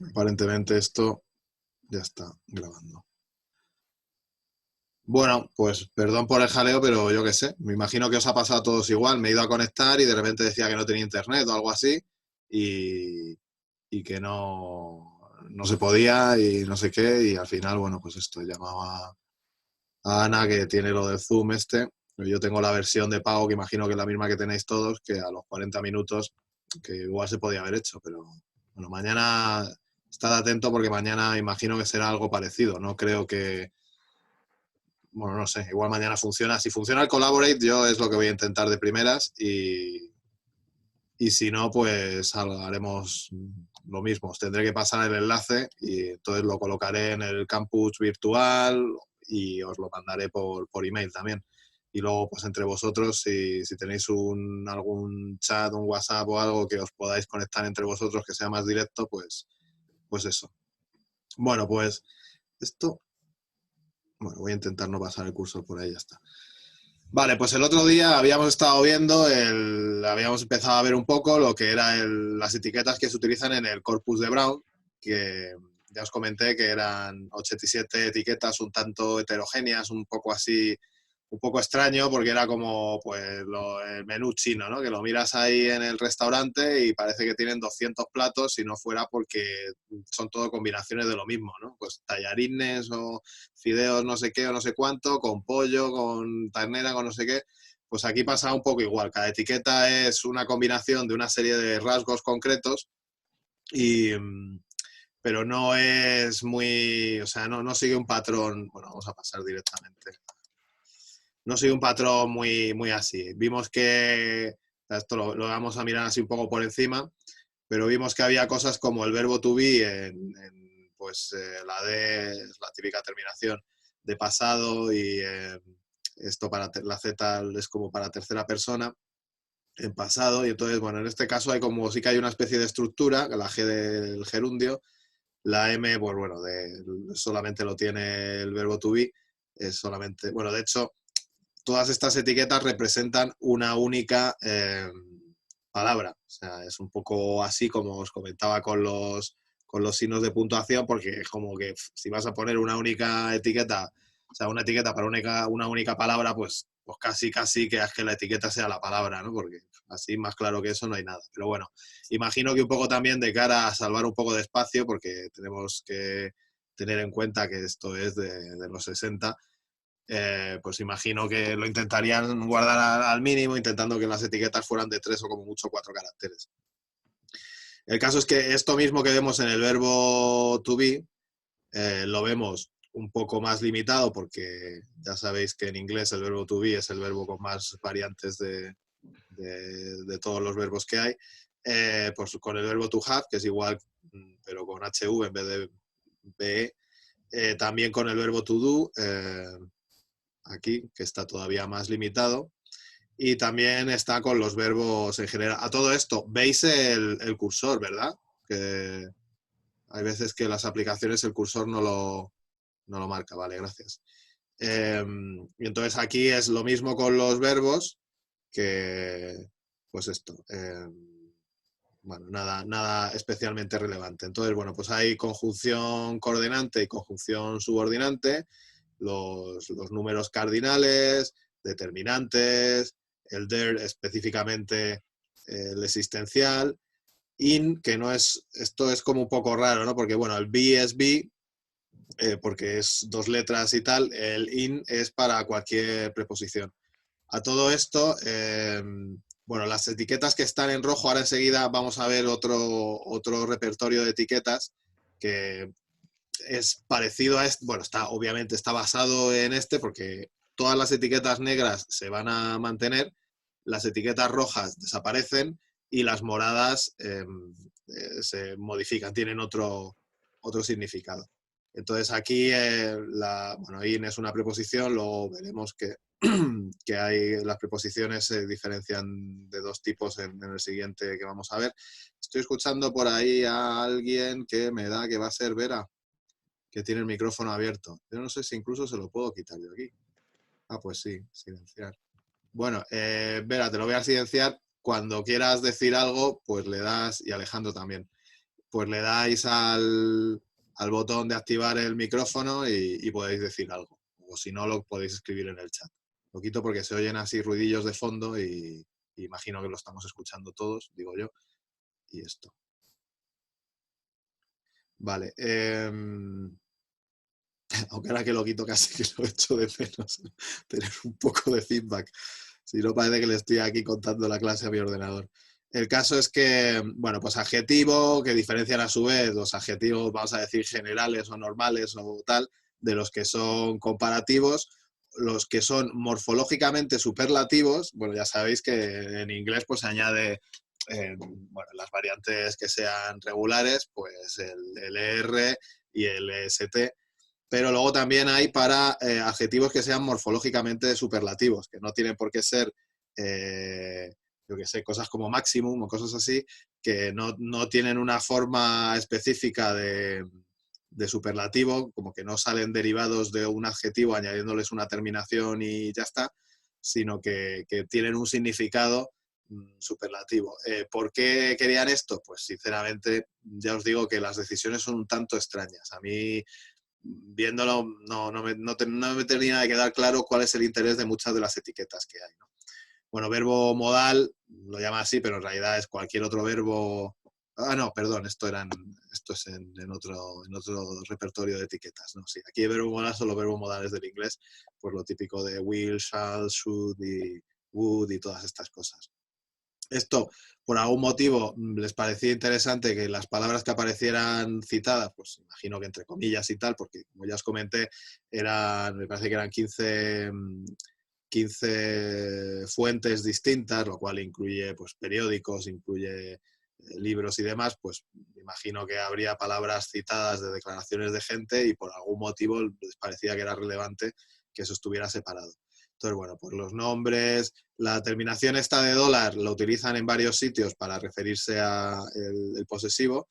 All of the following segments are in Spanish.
Aparentemente esto ya está grabando. Bueno, pues perdón por el jaleo, pero yo qué sé. Me imagino que os ha pasado a todos igual. Me he ido a conectar y de repente decía que no tenía internet o algo así y, y que no se podía y no sé qué. Y al final, bueno, pues esto, llamaba a Ana que tiene lo del Zoom este. Yo tengo la versión de pago que imagino que es la misma que tenéis todos, que a los 40 minutos, que igual se podía haber hecho, pero bueno, mañana estad atento porque mañana imagino que será algo parecido. No creo que, bueno, no sé, igual mañana funciona. Si funciona el Collaborate, yo es lo que voy a intentar de primeras y si no, pues haremos lo mismo. Os tendré que pasar el enlace y entonces lo colocaré en el campus virtual y os lo mandaré por email también. Y luego, pues entre vosotros, si tenéis algún chat, un WhatsApp o algo que os podáis conectar entre vosotros que sea más directo, pues eso. Bueno, pues esto, bueno, voy a intentar no pasar el cursor por ahí, ya está. Vale, pues el otro día habíamos estado viendo, habíamos empezado a ver un poco lo que eran las etiquetas que se utilizan en el corpus de Brown, que ya os comenté que eran 87 etiquetas un tanto heterogéneas, un poco así, un poco extraño, porque era como pues el menú chino, ¿no? Que lo miras ahí en el restaurante y parece que tienen 200 platos, si no fuera porque son todo combinaciones de lo mismo, ¿no? Pues tallarines o fideos no sé qué o no sé cuánto, con pollo, con ternera, con no sé qué. Pues aquí pasa un poco igual. Cada etiqueta es una combinación de una serie de rasgos concretos y, pero no es muy, o sea, no sigue un patrón. Bueno, vamos a pasar directamente. No sigue un patrón muy así. Vimos que, esto lo vamos a mirar así un poco por encima, pero vimos que había cosas como el verbo to be pues la D es la típica terminación de pasado y esto para la Z es como para tercera persona en pasado y entonces, bueno, en este caso hay como sí que hay una especie de estructura, la G del gerundio, la M, pues bueno, solamente lo tiene el verbo to be, es solamente, bueno, de hecho, todas estas etiquetas representan una única palabra. O sea, es un poco así como os comentaba con los signos de puntuación, porque es como que si vas a poner una única etiqueta, o sea, una etiqueta para una única palabra, pues casi que haz que la etiqueta sea la palabra, ¿no? Porque así más claro que eso no hay nada. Pero bueno, imagino que un poco también de cara a salvar un poco de espacio, porque tenemos que tener en cuenta que esto es de los 60, pues imagino que lo intentarían guardar al mínimo, intentando que las etiquetas fueran de 3 o como mucho 4 caracteres. El caso es que esto mismo que vemos en el verbo to be, lo vemos un poco más limitado porque ya sabéis que en inglés el verbo to be es el verbo con más variantes de todos los verbos que hay. Pues con el verbo to have, que es igual, pero con HV en vez de BE. También con el verbo to do, aquí, que está todavía más limitado. Y también está con los verbos en general. A todo esto, veis el cursor, ¿verdad? Que hay veces que las aplicaciones el cursor no lo marca. Vale, gracias. Y entonces aquí es lo mismo con los verbos que, pues esto. Bueno, nada especialmente relevante. Entonces, bueno, pues hay conjunción coordinante y conjunción subordinante, los números cardinales, determinantes, el der específicamente el existencial, in, que no es, esto es como un poco raro, ¿no? Porque bueno, el be es be, porque es dos letras y tal, el in es para cualquier preposición. A todo esto, bueno, las etiquetas que están en rojo, ahora enseguida vamos a ver otro repertorio de etiquetas que es parecido a este, bueno, obviamente está basado en este porque todas las etiquetas negras se van a mantener, las etiquetas rojas desaparecen y las moradas se modifican, tienen otro significado. Entonces aquí, bueno, in es una preposición, luego veremos que las preposiciones se diferencian de dos tipos en el siguiente que vamos a ver. Estoy escuchando por ahí a alguien que me da que va a ser Vera, que tiene el micrófono abierto. Yo no sé si incluso se lo puedo quitar yo aquí. Ah, pues sí, silenciar. Bueno, Vera, te lo voy a silenciar. Cuando quieras decir algo, pues le das, y Alejandro también, pues le dais al botón de activar el micrófono y podéis decir algo. O si no, lo podéis escribir en el chat. Lo quito porque se oyen así ruidillos de fondo y imagino que lo estamos escuchando todos, digo yo. Y esto. Vale. Aunque ahora que lo quito casi que lo echo de menos, tener un poco de feedback. Si no, parece que le estoy aquí contando la clase a mi ordenador. El caso es que, bueno, pues adjetivo, que diferencian a su vez los adjetivos, vamos a decir, generales o normales o tal, de los que son comparativos, los que son morfológicamente superlativos. Bueno, ya sabéis que en inglés pues se añade, bueno, las variantes que sean regulares, pues el ER y el EST, pero luego también hay para adjetivos que sean morfológicamente superlativos, que no tienen por qué ser, yo qué sé, cosas como maximum o cosas así, que no tienen una forma específica de superlativo, como que no salen derivados de un adjetivo añadiéndoles una terminación y ya está, sino que tienen un significado superlativo. ¿Por qué querían esto? Pues sinceramente ya os digo que las decisiones son un tanto extrañas. A mí, viéndolo, no me termina de quedar claro cuál es el interés de muchas de las etiquetas que hay, ¿no? Bueno, verbo modal lo llama así, pero en realidad es cualquier otro verbo. Ah, no, perdón, esto es en otro repertorio de etiquetas, ¿no? Sí, aquí el verbo modal son los verbos modales del inglés, pues lo típico de will, shall, should y would y todas estas cosas. Esto, por algún motivo, les parecía interesante que las palabras que aparecieran citadas, pues imagino que entre comillas y tal, porque como ya os comenté, me parece que eran 15 fuentes distintas, lo cual incluye pues, periódicos, incluye libros y demás, pues me imagino que habría palabras citadas de declaraciones de gente y por algún motivo les parecía que era relevante que eso estuviera separado. Entonces, bueno, pues los nombres, la terminación esta de dólar lo utilizan en varios sitios para referirse a el posesivo.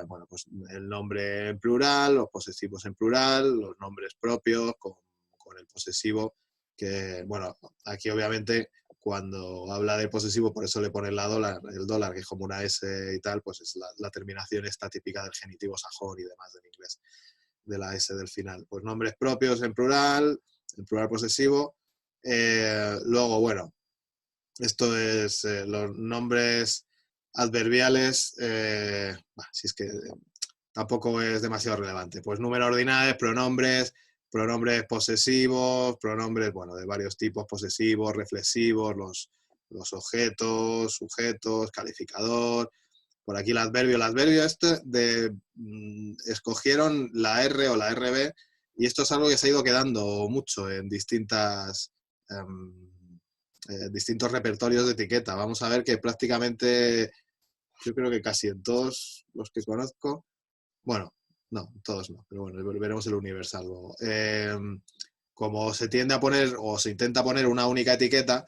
Bueno, pues el nombre en plural, los posesivos en plural, los nombres propios con el posesivo, que, bueno, aquí obviamente cuando habla de posesivo, por eso le ponen el dólar, que es como una S y tal, pues es la terminación esta típica del genitivo sajón y demás del inglés, de la S del final. Pues nombres propios en plural posesivo. Luego, bueno, esto es los nombres adverbiales, si es que tampoco es demasiado relevante. Pues números ordinales, pronombres posesivos, pronombres, bueno, de varios tipos, posesivos, reflexivos, los objetos, sujetos, calificador. Por aquí el adverbio escogieron la R o la RB, y esto es algo que se ha ido quedando mucho en distintos repertorios de etiqueta. Vamos a ver que prácticamente, yo creo que casi en todos los que conozco, bueno, no, todos no, pero bueno, veremos el universal luego. Como se tiende a poner o se intenta poner una única etiqueta,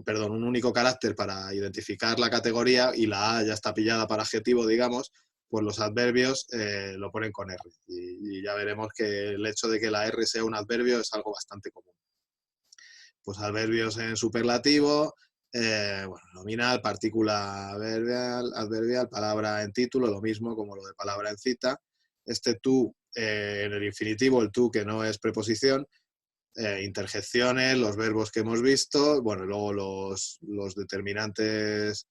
perdón, un único carácter para identificar la categoría y la A ya está pillada para adjetivo, digamos, pues los adverbios lo ponen con R. Y ya veremos que el hecho de que la R sea un adverbio es algo bastante común. Pues adverbios en superlativo, bueno, nominal, partícula adverbial, palabra en título, lo mismo como lo de palabra en cita. Este tú, en el infinitivo, el tú que no es preposición, interjecciones, los verbos que hemos visto, bueno, y luego los determinantes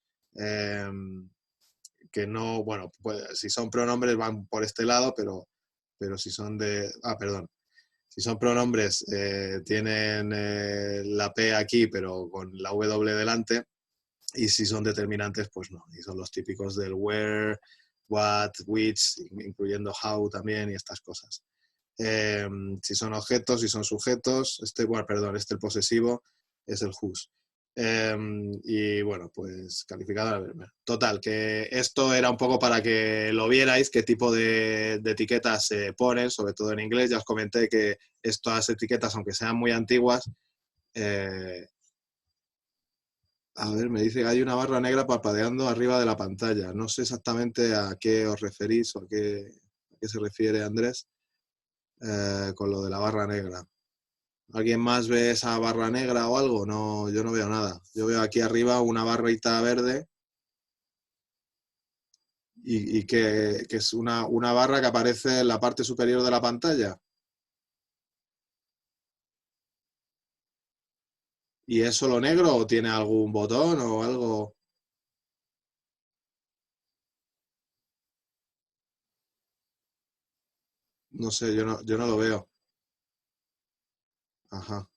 que no, bueno, pues, si son pronombres van por este lado, pero si son si son pronombres tienen la P aquí, pero con la W delante, y si son determinantes, pues no, y son los típicos del where, what, which, incluyendo how también y estas cosas. Si son objetos, si son sujetos, el posesivo es el whose. Y bueno, pues calificador. Total, que esto era un poco para que lo vierais, qué tipo de etiquetas se ponen, sobre todo en inglés. Ya os comenté que estas etiquetas, aunque sean muy antiguas, a ver, me dice que hay una barra negra parpadeando arriba de la pantalla. No sé exactamente a qué os referís o a qué se refiere Andrés con lo de la barra negra. ¿Alguien más ve esa barra negra o algo? No, yo no veo nada. Yo veo aquí arriba una barrita verde y que es una barra que aparece en la parte superior de la pantalla. ¿Y es solo negro o tiene algún botón o algo? No sé, yo no lo veo. Ajá.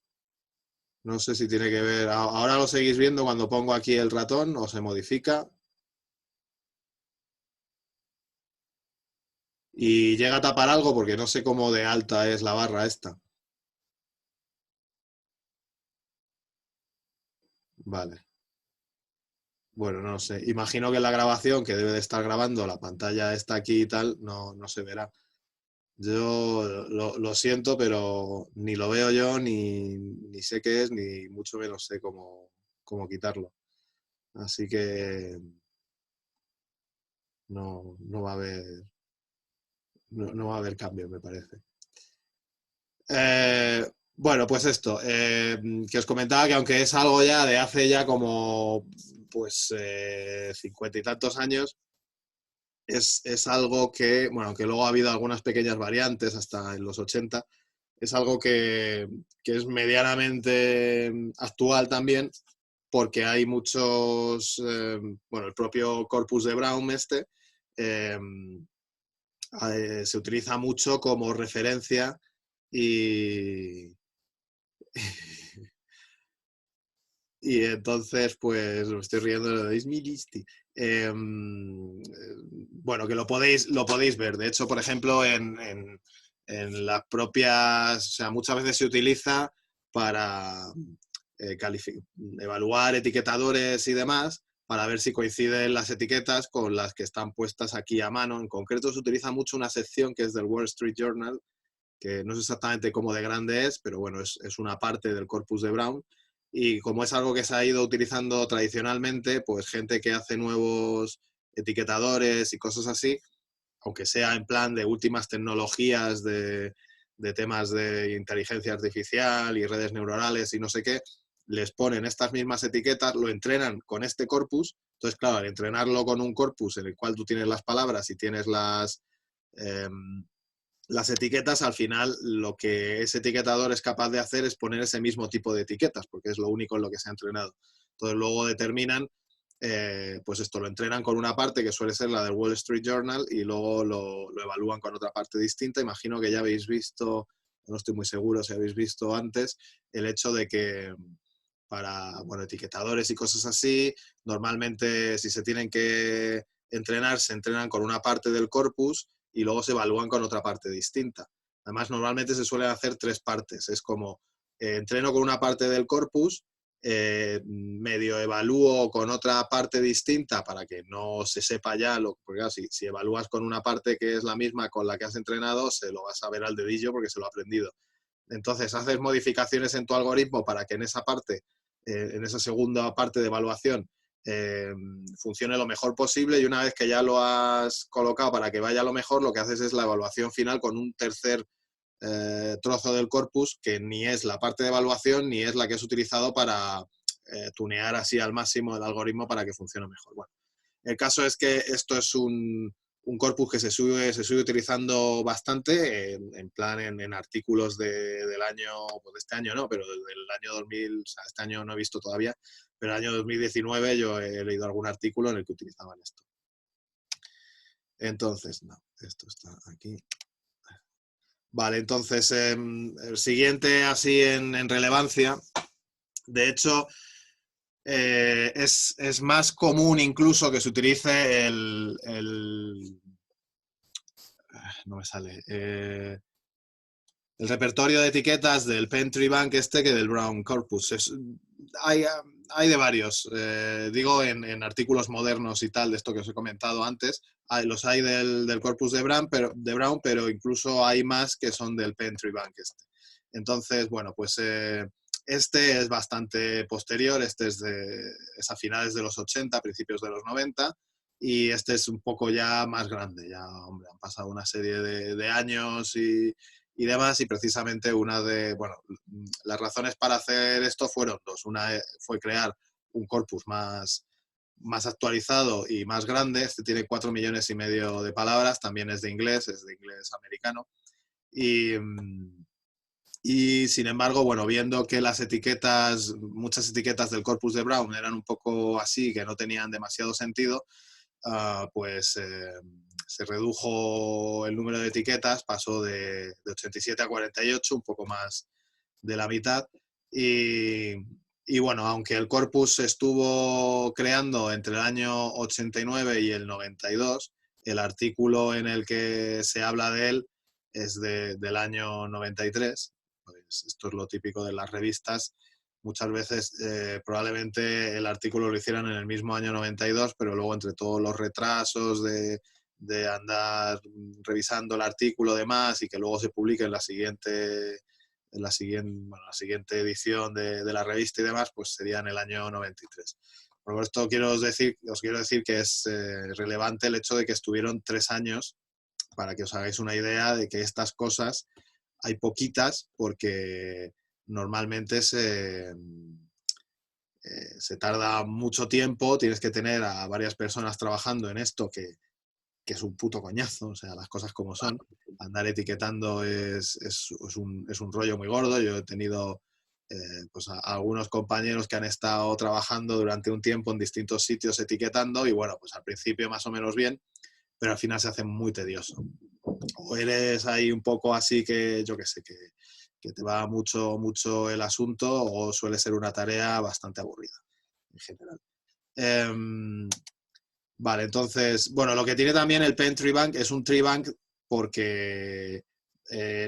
No sé si tiene que ver. Ahora lo seguís viendo cuando pongo aquí el ratón o se modifica. Y llega a tapar algo porque no sé cómo de alta es la barra esta. Vale. Bueno, no sé. Imagino que en la grabación que debe de estar grabando, la pantalla está aquí y tal, no se verá. Yo lo siento, pero ni lo veo yo, ni sé qué es, ni mucho menos sé cómo quitarlo. Así que no va a haber, no va a haber cambio, me parece. Eh, bueno, pues esto, que os comentaba que aunque es algo ya de hace ya como pues 50 y tantos años, es algo que, bueno, aunque luego ha habido algunas pequeñas variantes hasta en los 80, es algo que es medianamente actual también, porque hay muchos, bueno, el propio corpus de Brown eh, se utiliza mucho como referencia y, y entonces, pues, me estoy riendo de lo de Ismilisti. Bueno, que lo podéis ver. De hecho, por ejemplo, en las propias, o sea, muchas veces se utiliza para eh, evaluar etiquetadores y demás, para ver si coinciden las etiquetas con las que están puestas aquí a mano. En concreto, se utiliza mucho una sección que es del Wall Street Journal, que no sé exactamente cómo de grande es, pero bueno, es una parte del corpus de Brown. Y como es algo que se ha ido utilizando tradicionalmente, pues gente que hace nuevos etiquetadores y cosas así, aunque sea en plan de últimas tecnologías de temas de inteligencia artificial y redes neuronales y no sé qué, les ponen estas mismas etiquetas, lo entrenan con este corpus. Entonces, claro, al entrenarlo con un corpus en el cual tú tienes las palabras y tienes eh, las etiquetas, al final lo que ese etiquetador es capaz de hacer es poner ese mismo tipo de etiquetas, porque es lo único en lo que se ha entrenado. Entonces luego determinan, pues esto lo entrenan con una parte que suele ser la del Wall Street Journal y luego lo evalúan con otra parte distinta. Imagino que ya habéis visto, no estoy muy seguro si habéis visto antes, el hecho de que para, bueno, etiquetadores y cosas así, normalmente si se tienen que entrenar, se entrenan con una parte del corpus y luego se evalúan con otra parte distinta. Además, normalmente se suelen hacer tres partes. Es como entreno con una parte del corpus, medio evalúo con otra parte distinta para que no se sepa ya, porque claro, si evalúas con una parte que es la misma con la que has entrenado, se lo vas a ver al dedillo porque se lo ha aprendido. Entonces, haces modificaciones en tu algoritmo para que en esa parte, en esa segunda parte de evaluación, funcione lo mejor posible y una vez que ya lo has colocado para que vaya lo mejor, lo que haces es la evaluación final con un tercer trozo del corpus que ni es la parte de evaluación ni es la que has utilizado para tunear así al máximo el algoritmo para que funcione mejor. Bueno, el caso es que esto es un corpus que se sube utilizando bastante, en plan en artículos del año, pues de este año no, pero del año 2000, o sea, este año no he visto todavía, pero el año 2019 yo he leído algún artículo en el que utilizaban esto. Entonces, no, esto está aquí. Vale, entonces, el siguiente así en relevancia, de hecho, es más común incluso que se utilice no me sale, el repertorio de etiquetas del Pentry Bank este que del Brown Corpus. Hay, hay de varios, digo en artículos modernos y tal, de esto que os he comentado antes, los hay del corpus de Brown, pero incluso hay más que son del Pentry Bank este. Entonces, bueno, pues este es bastante posterior, es a finales de los 80, principios de los 90, y este es un poco ya más grande, ya, hombre, han pasado una serie de años y demás, y precisamente bueno, las razones para hacer esto fueron dos. Una fue crear un corpus más actualizado y más grande. Este tiene 4,5 millones de palabras, también es de inglés americano. Y sin embargo, bueno, viendo que muchas etiquetas del corpus de Brown eran un poco así, que no tenían demasiado sentido, pues se redujo el número de etiquetas, pasó de 87 a 48, un poco más de la mitad. Y bueno, aunque el corpus se estuvo creando entre el año 89 y el 92, el artículo en el que se habla de él es del año 93. Pues esto es lo típico de las revistas. Muchas veces probablemente el artículo lo hicieran en el mismo año 92, pero luego entre todos los retrasos de andar revisando el artículo y demás, y que luego se publique en la siguiente edición de la revista y demás, pues sería en el año 93. Por esto os quiero decir que es relevante el hecho de que estuvieron 3 años, para que os hagáis una idea de que estas cosas hay poquitas, porque normalmente se tarda mucho tiempo, tienes que tener a varias personas trabajando en esto, que es un puto coñazo, o sea, las cosas como son. Andar etiquetando es un rollo muy gordo. Yo he tenido pues a algunos compañeros que han estado trabajando durante un tiempo en distintos sitios etiquetando, y bueno, pues al principio más o menos bien, pero al final se hace muy tedioso. O eres ahí un poco así, que yo qué sé, que te va mucho el asunto, o suele ser una tarea bastante aburrida en general. Vale, entonces, bueno, lo que tiene también el Pen Tree Bank es un tree bank, porque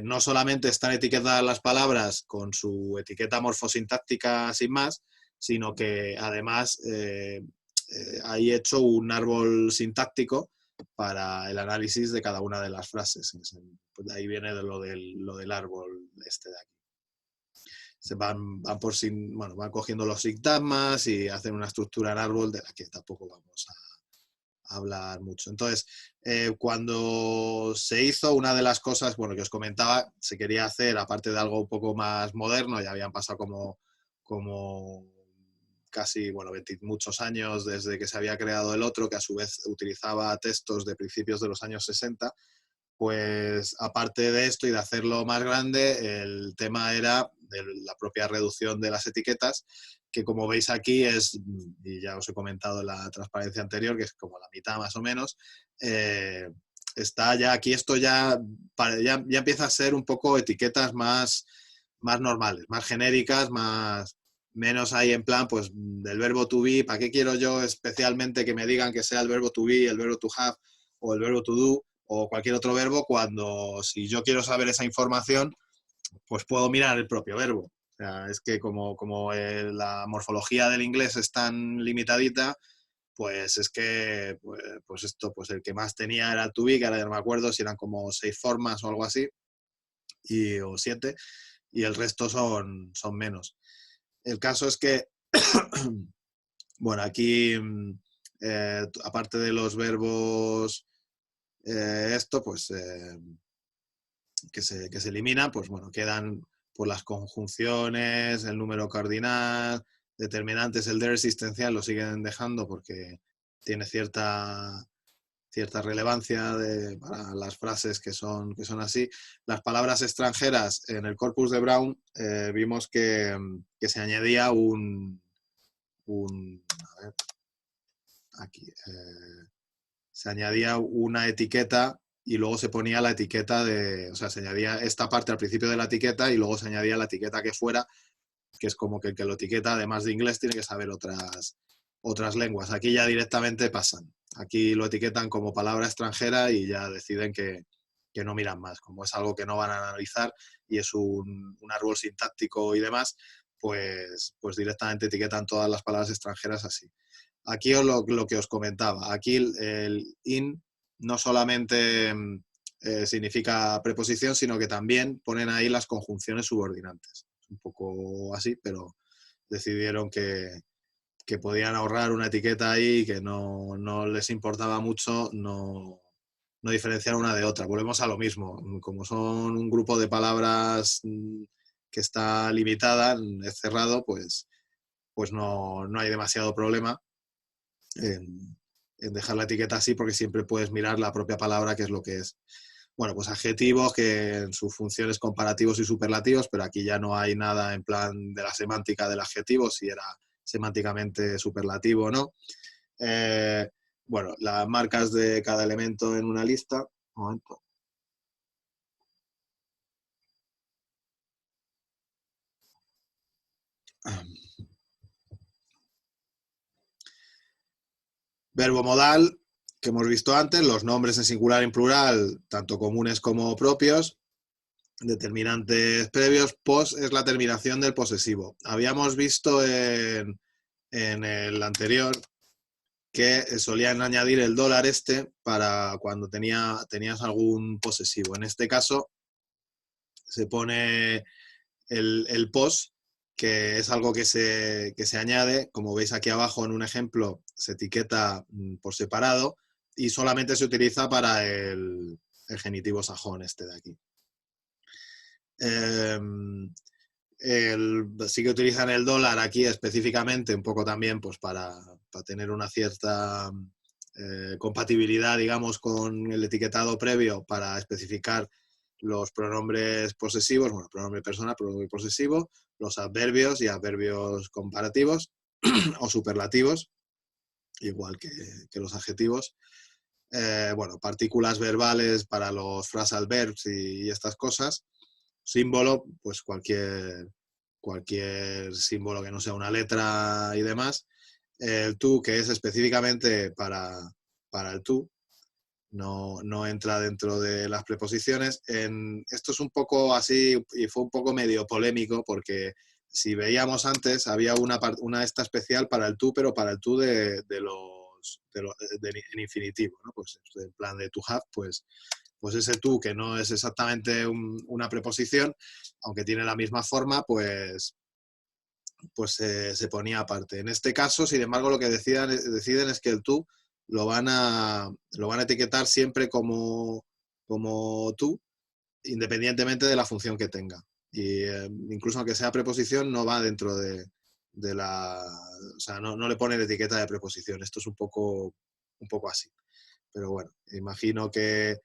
no solamente están etiquetadas las palabras con su etiqueta morfosintáctica sin más, sino que además hay hecho un árbol sintáctico para el análisis de cada una de las frases. Pues ahí viene de lo del árbol este de aquí. Van cogiendo los sintagmas y hacen una estructura en árbol de la que tampoco vamos a hablar mucho. Entonces, cuando se hizo, una de las cosas, bueno, que os comentaba, se quería hacer, aparte de algo un poco más moderno, ya habían pasado como casi, bueno, 20 muchos años desde que se había creado el otro, que a su vez utilizaba textos de principios de los años 60, pues aparte de esto y de hacerlo más grande, el tema era de la propia reducción de las etiquetas, que como veis aquí es, y ya os he comentado en la transparencia anterior, que es como la mitad más o menos. Está ya aquí, esto ya empieza a ser un poco etiquetas más normales, más genéricas, menos ahí en plan, pues del verbo to be. ¿Para qué quiero yo especialmente que me digan que sea el verbo to be, el verbo to have o el verbo to do o cualquier otro verbo, cuando si yo quiero saber esa información, pues puedo mirar el propio verbo? O sea, es que como la morfología del inglés es tan limitadita, pues es que pues el que más tenía era el to be, que ahora ya no me acuerdo si eran como 6 formas o algo así, o 7, y el resto son menos. El caso es que, bueno, aquí, aparte de los verbos, pues que se eliminan, pues bueno, quedan por las conjunciones, el número cardinal, determinantes, el der existencial lo siguen dejando porque tiene cierta relevancia para las frases que son así. Las palabras extranjeras, en el corpus de Brown vimos que se añadía a ver, aquí, se añadía una etiqueta, y luego se ponía la etiqueta o sea, se añadía esta parte al principio de la etiqueta y luego se añadía la etiqueta que fuera, que es como que el que lo etiqueta, además de inglés, tiene que saber otras lenguas. Aquí ya directamente pasan. Aquí lo etiquetan como palabra extranjera y ya deciden que no miran más. Como es algo que no van a analizar y es un árbol sintáctico y demás, pues directamente etiquetan todas las palabras extranjeras así. Aquí lo que os comentaba. Aquí el in no solamente significa preposición, sino que también ponen ahí las conjunciones subordinantes. Es un poco así, pero decidieron que podían ahorrar una etiqueta ahí y que no les importaba mucho no diferenciar una de otra. Volvemos a lo mismo. Como son un grupo de palabras que está limitada, es cerrado, pues no hay demasiado problema. en dejar la etiqueta así, porque siempre puedes mirar la propia palabra qué es lo que es. Bueno, pues adjetivos que en sus funciones comparativos y superlativos, pero aquí ya no hay nada en plan de la semántica del adjetivo, si era semánticamente superlativo o no. Bueno, las marcas de cada elemento en una lista. Un momento. Verbo modal, que hemos visto antes, los nombres en singular y en plural, tanto comunes como propios. Determinantes previos. Pos es la terminación del posesivo. Habíamos visto en el anterior que solían añadir el dólar para cuando tenías algún posesivo. En este caso se pone el pos, que es algo que se añade, como veis aquí abajo en un ejemplo, se etiqueta por separado y solamente se utiliza para el genitivo sajón de aquí. Sí que utilizan el dólar aquí específicamente un poco también pues para tener una cierta compatibilidad, digamos, con el etiquetado previo para especificar los pronombres posesivos, bueno, pronombre personal, pronombre posesivo, los adverbios y adverbios comparativos o superlativos, igual que los adjetivos. Bueno, partículas verbales para los phrasal verbs y estas cosas. Símbolo, pues cualquier símbolo que no sea una letra y demás. El tú, que es específicamente para el tú, no entra dentro de las preposiciones. Esto es un poco así y fue un poco medio polémico porque si veíamos antes había una esta especial para el tú, pero para el tú en infinitivo, ¿no? Pues en plan de to have, pues ese tú que no es exactamente una preposición, aunque tiene la misma forma, pues se ponía aparte. En este caso, sin embargo, lo que deciden es que el tú lo van a etiquetar siempre como tú, independientemente de la función que tenga. Y incluso aunque sea preposición, no va dentro de la... O sea, no le ponen etiqueta de preposición. Esto es un poco así. Pero bueno, imagino que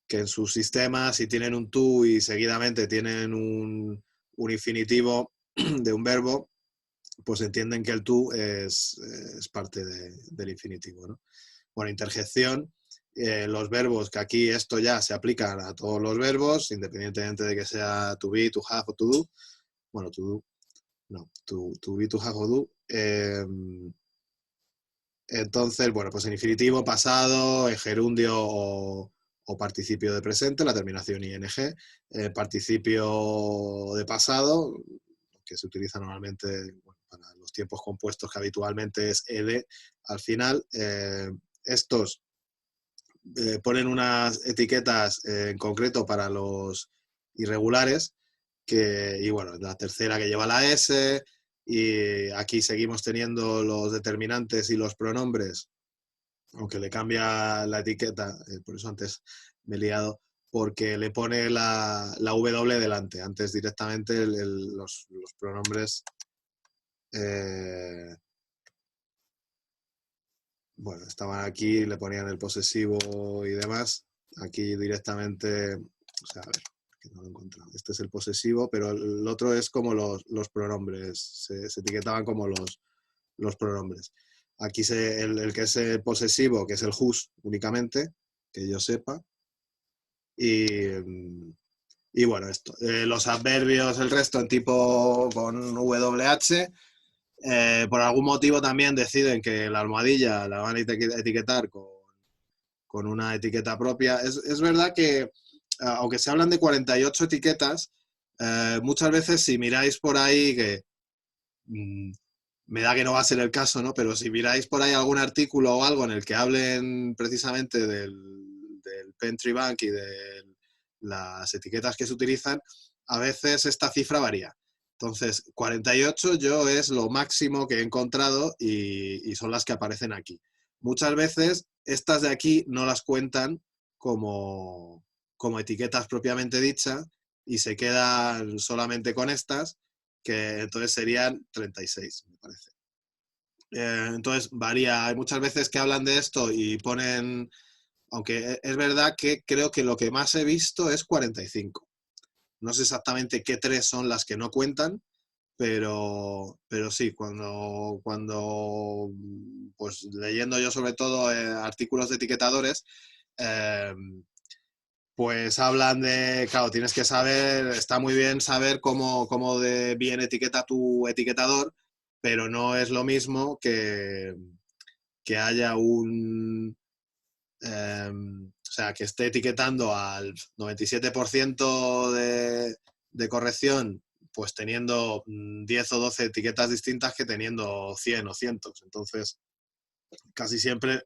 en sus sistemas, si tienen un tú y seguidamente tienen un infinitivo de un verbo, pues entienden que el tú es parte del infinitivo, ¿no? Bueno, interjección, los verbos, que aquí esto ya se aplica a todos los verbos, independientemente de que sea to be, to have o to do. Bueno, to do, no, to be, to have o do. Entonces, bueno, pues en infinitivo, pasado, en gerundio o participio de presente, la terminación ing, participio de pasado, que se utiliza normalmente para los tiempos compuestos, que habitualmente es ed al final. Estos ponen unas etiquetas en concreto para los irregulares, y bueno, la tercera que lleva la S, y aquí seguimos teniendo los determinantes y los pronombres, aunque le cambia la etiqueta, por eso antes me he liado, porque le pone la W delante. Antes directamente los pronombres, bueno, estaban aquí, le ponían el posesivo y demás. Aquí directamente, o sea, a ver, que no lo he encontrado. Este es el posesivo, pero el otro es como los pronombres, se etiquetaban como los pronombres. Aquí el que es el posesivo, que es el whose únicamente, que yo sepa. Y bueno, esto. Los adverbios, el resto en tipo con WH. Por algún motivo también deciden que la almohadilla la van a etiquetar con una etiqueta propia. Es verdad que, aunque se hablan de 48 etiquetas, muchas veces si miráis por ahí, que me da que no va a ser el caso, ¿no? Pero si miráis por ahí algún artículo o algo en el que hablen precisamente del Pentry Bank y de las etiquetas que se utilizan, a veces esta cifra varía. Entonces, 48 yo es lo máximo que he encontrado y son las que aparecen aquí. Muchas veces estas de aquí no las cuentan como etiquetas propiamente dichas y se quedan solamente con estas, que entonces serían 36, me parece. Entonces varía. Hay muchas veces que hablan de esto y ponen, aunque es verdad que creo que lo que más he visto es 45. No sé exactamente qué tres son las que no cuentan, pero sí, cuando pues leyendo yo sobre todo artículos de etiquetadores, eh, pues hablan de, claro, tienes que saber, está muy bien saber cómo de bien etiqueta tu etiquetador, pero no es lo mismo que haya o sea, que esté etiquetando al 97% de corrección, pues teniendo 10 o 12 etiquetas distintas que teniendo 100 o cientos. Entonces, casi siempre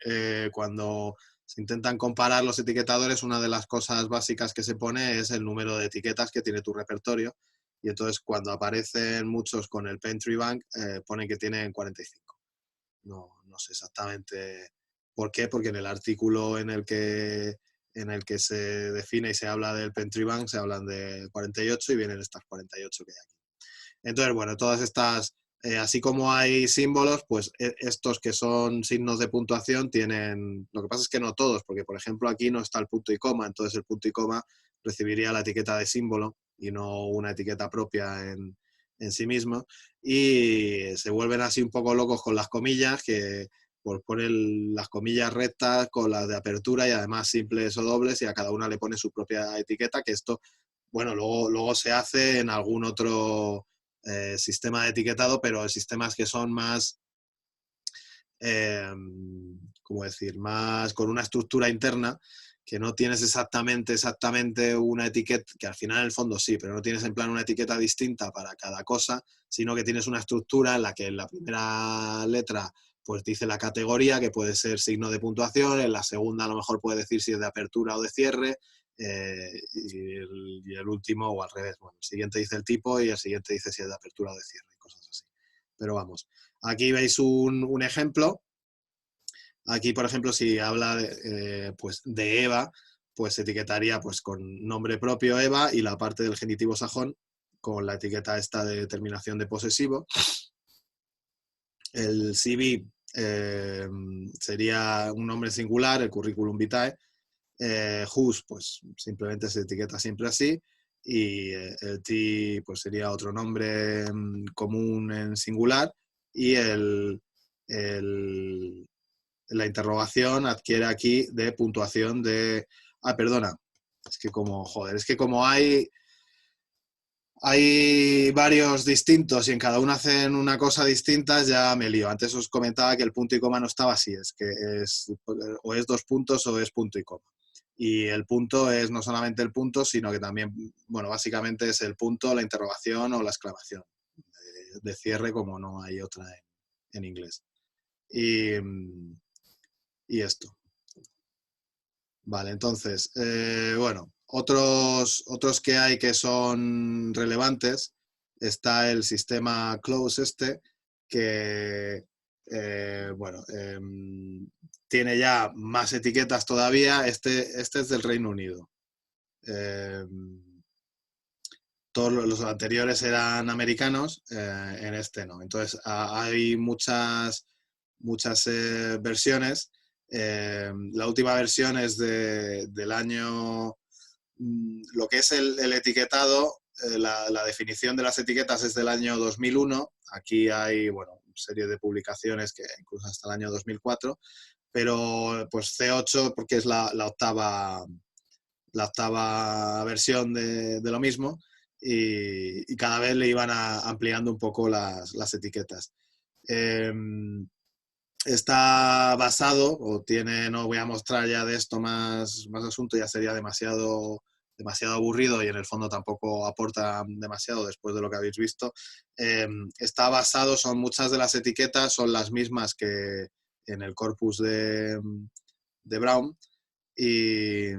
cuando se intentan comparar los etiquetadores, una de las cosas básicas que se pone es el número de etiquetas que tiene tu repertorio. Y entonces cuando aparecen muchos con el Pentry Bank, ponen que tienen 45. No sé exactamente por qué, porque en el artículo en el que se define y se habla del Pentry Bank se hablan de 48 y vienen estas 48 que hay aquí. Entonces, bueno, todas estas, así como hay símbolos, pues estos que son signos de puntuación tienen, lo que pasa es que no todos, porque por ejemplo aquí no está el punto y coma, entonces el punto y coma recibiría la etiqueta de símbolo y no una etiqueta propia en sí mismo. Y se vuelven así un poco locos con las comillas, que pues ponen las comillas rectas con las de apertura y además simples o dobles y a cada una le pone su propia etiqueta, que esto, bueno, luego se hace en algún otro sistema de etiquetado, pero sistemas que son más, eh, ¿cómo decir?, más con una estructura interna, que no tienes exactamente una etiqueta, que al final en el fondo sí, pero no tienes en plan una etiqueta distinta para cada cosa, sino que tienes una estructura en la que en la primera letra pues dice la categoría, que puede ser signo de puntuación, en la segunda a lo mejor puede decir si es de apertura o de cierre, y el último o al revés. Bueno, el siguiente dice el tipo y el siguiente dice si es de apertura o de cierre, cosas así. Pero vamos, aquí veis un ejemplo. Aquí, por ejemplo, si habla pues de Eva, pues etiquetaría pues con nombre propio Eva y la parte del genitivo sajón con la etiqueta esta de terminación de posesivo. El CV sería un nombre singular, el currículum vitae. Whose, pues simplemente se etiqueta siempre así. Y el T, pues sería otro nombre común en singular. Y el, la interrogación adquiere aquí de puntuación de... Ah, perdona. Es que como hay varios distintos y en cada uno hacen una cosa distinta, ya me lío. Antes os comentaba que el punto y coma no estaba así, es que o es dos puntos o es punto y coma. Y el punto es no solamente el punto, sino que también, bueno, básicamente es el punto, la interrogación o la exclamación de cierre, como no hay otra en inglés. Y esto. Vale, entonces, bueno, otros que hay que son relevantes, está el sistema close que, bueno, tiene ya más etiquetas todavía. Este es del Reino Unido. Eh, todos los anteriores eran americanos, en este no. Entonces, hay muchas versiones. La última versión es del año, lo que es el etiquetado, la definición de las etiquetas es del año 2001. Aquí hay, bueno, una serie de publicaciones que incluso hasta el año 2004, pero pues C8 porque es la octava versión de lo mismo y cada vez le iban ampliando un poco las etiquetas. Eh, Está basado, o tiene, no voy a mostrar ya de esto más asunto, ya sería demasiado aburrido y en el fondo tampoco aporta demasiado después de lo que habéis visto. Está basado, muchas de las etiquetas son las mismas que en el corpus de Brown y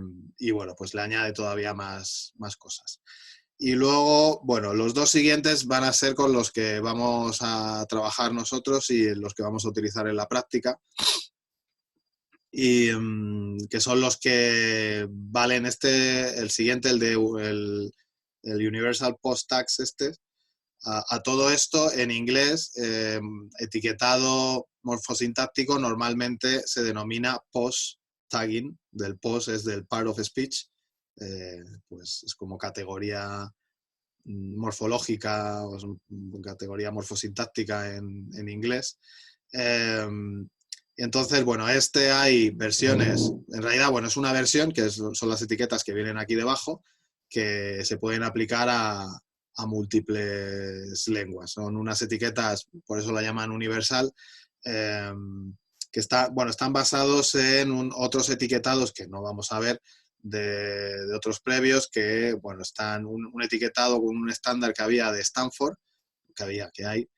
bueno, pues le añade todavía más cosas. Y luego, bueno, los dos siguientes van a ser con los que vamos a trabajar nosotros y los que vamos a utilizar en la práctica. Y que son los que valen el siguiente, el Universal Post Tax a todo esto en inglés, etiquetado morfosintáctico normalmente se denomina post-tagging. Del post es del part of speech, pues es como categoría morfológica o categoría morfosintáctica en inglés. Entonces, bueno, hay versiones, en realidad, bueno, es una versión que son las etiquetas que vienen aquí debajo, que se pueden aplicar a múltiples lenguas. Son unas etiquetas, por eso la llaman universal, que están basados en otros etiquetados que no vamos a ver, de otros previos, que bueno, están un etiquetado con un estándar que había de Stanford, que hay,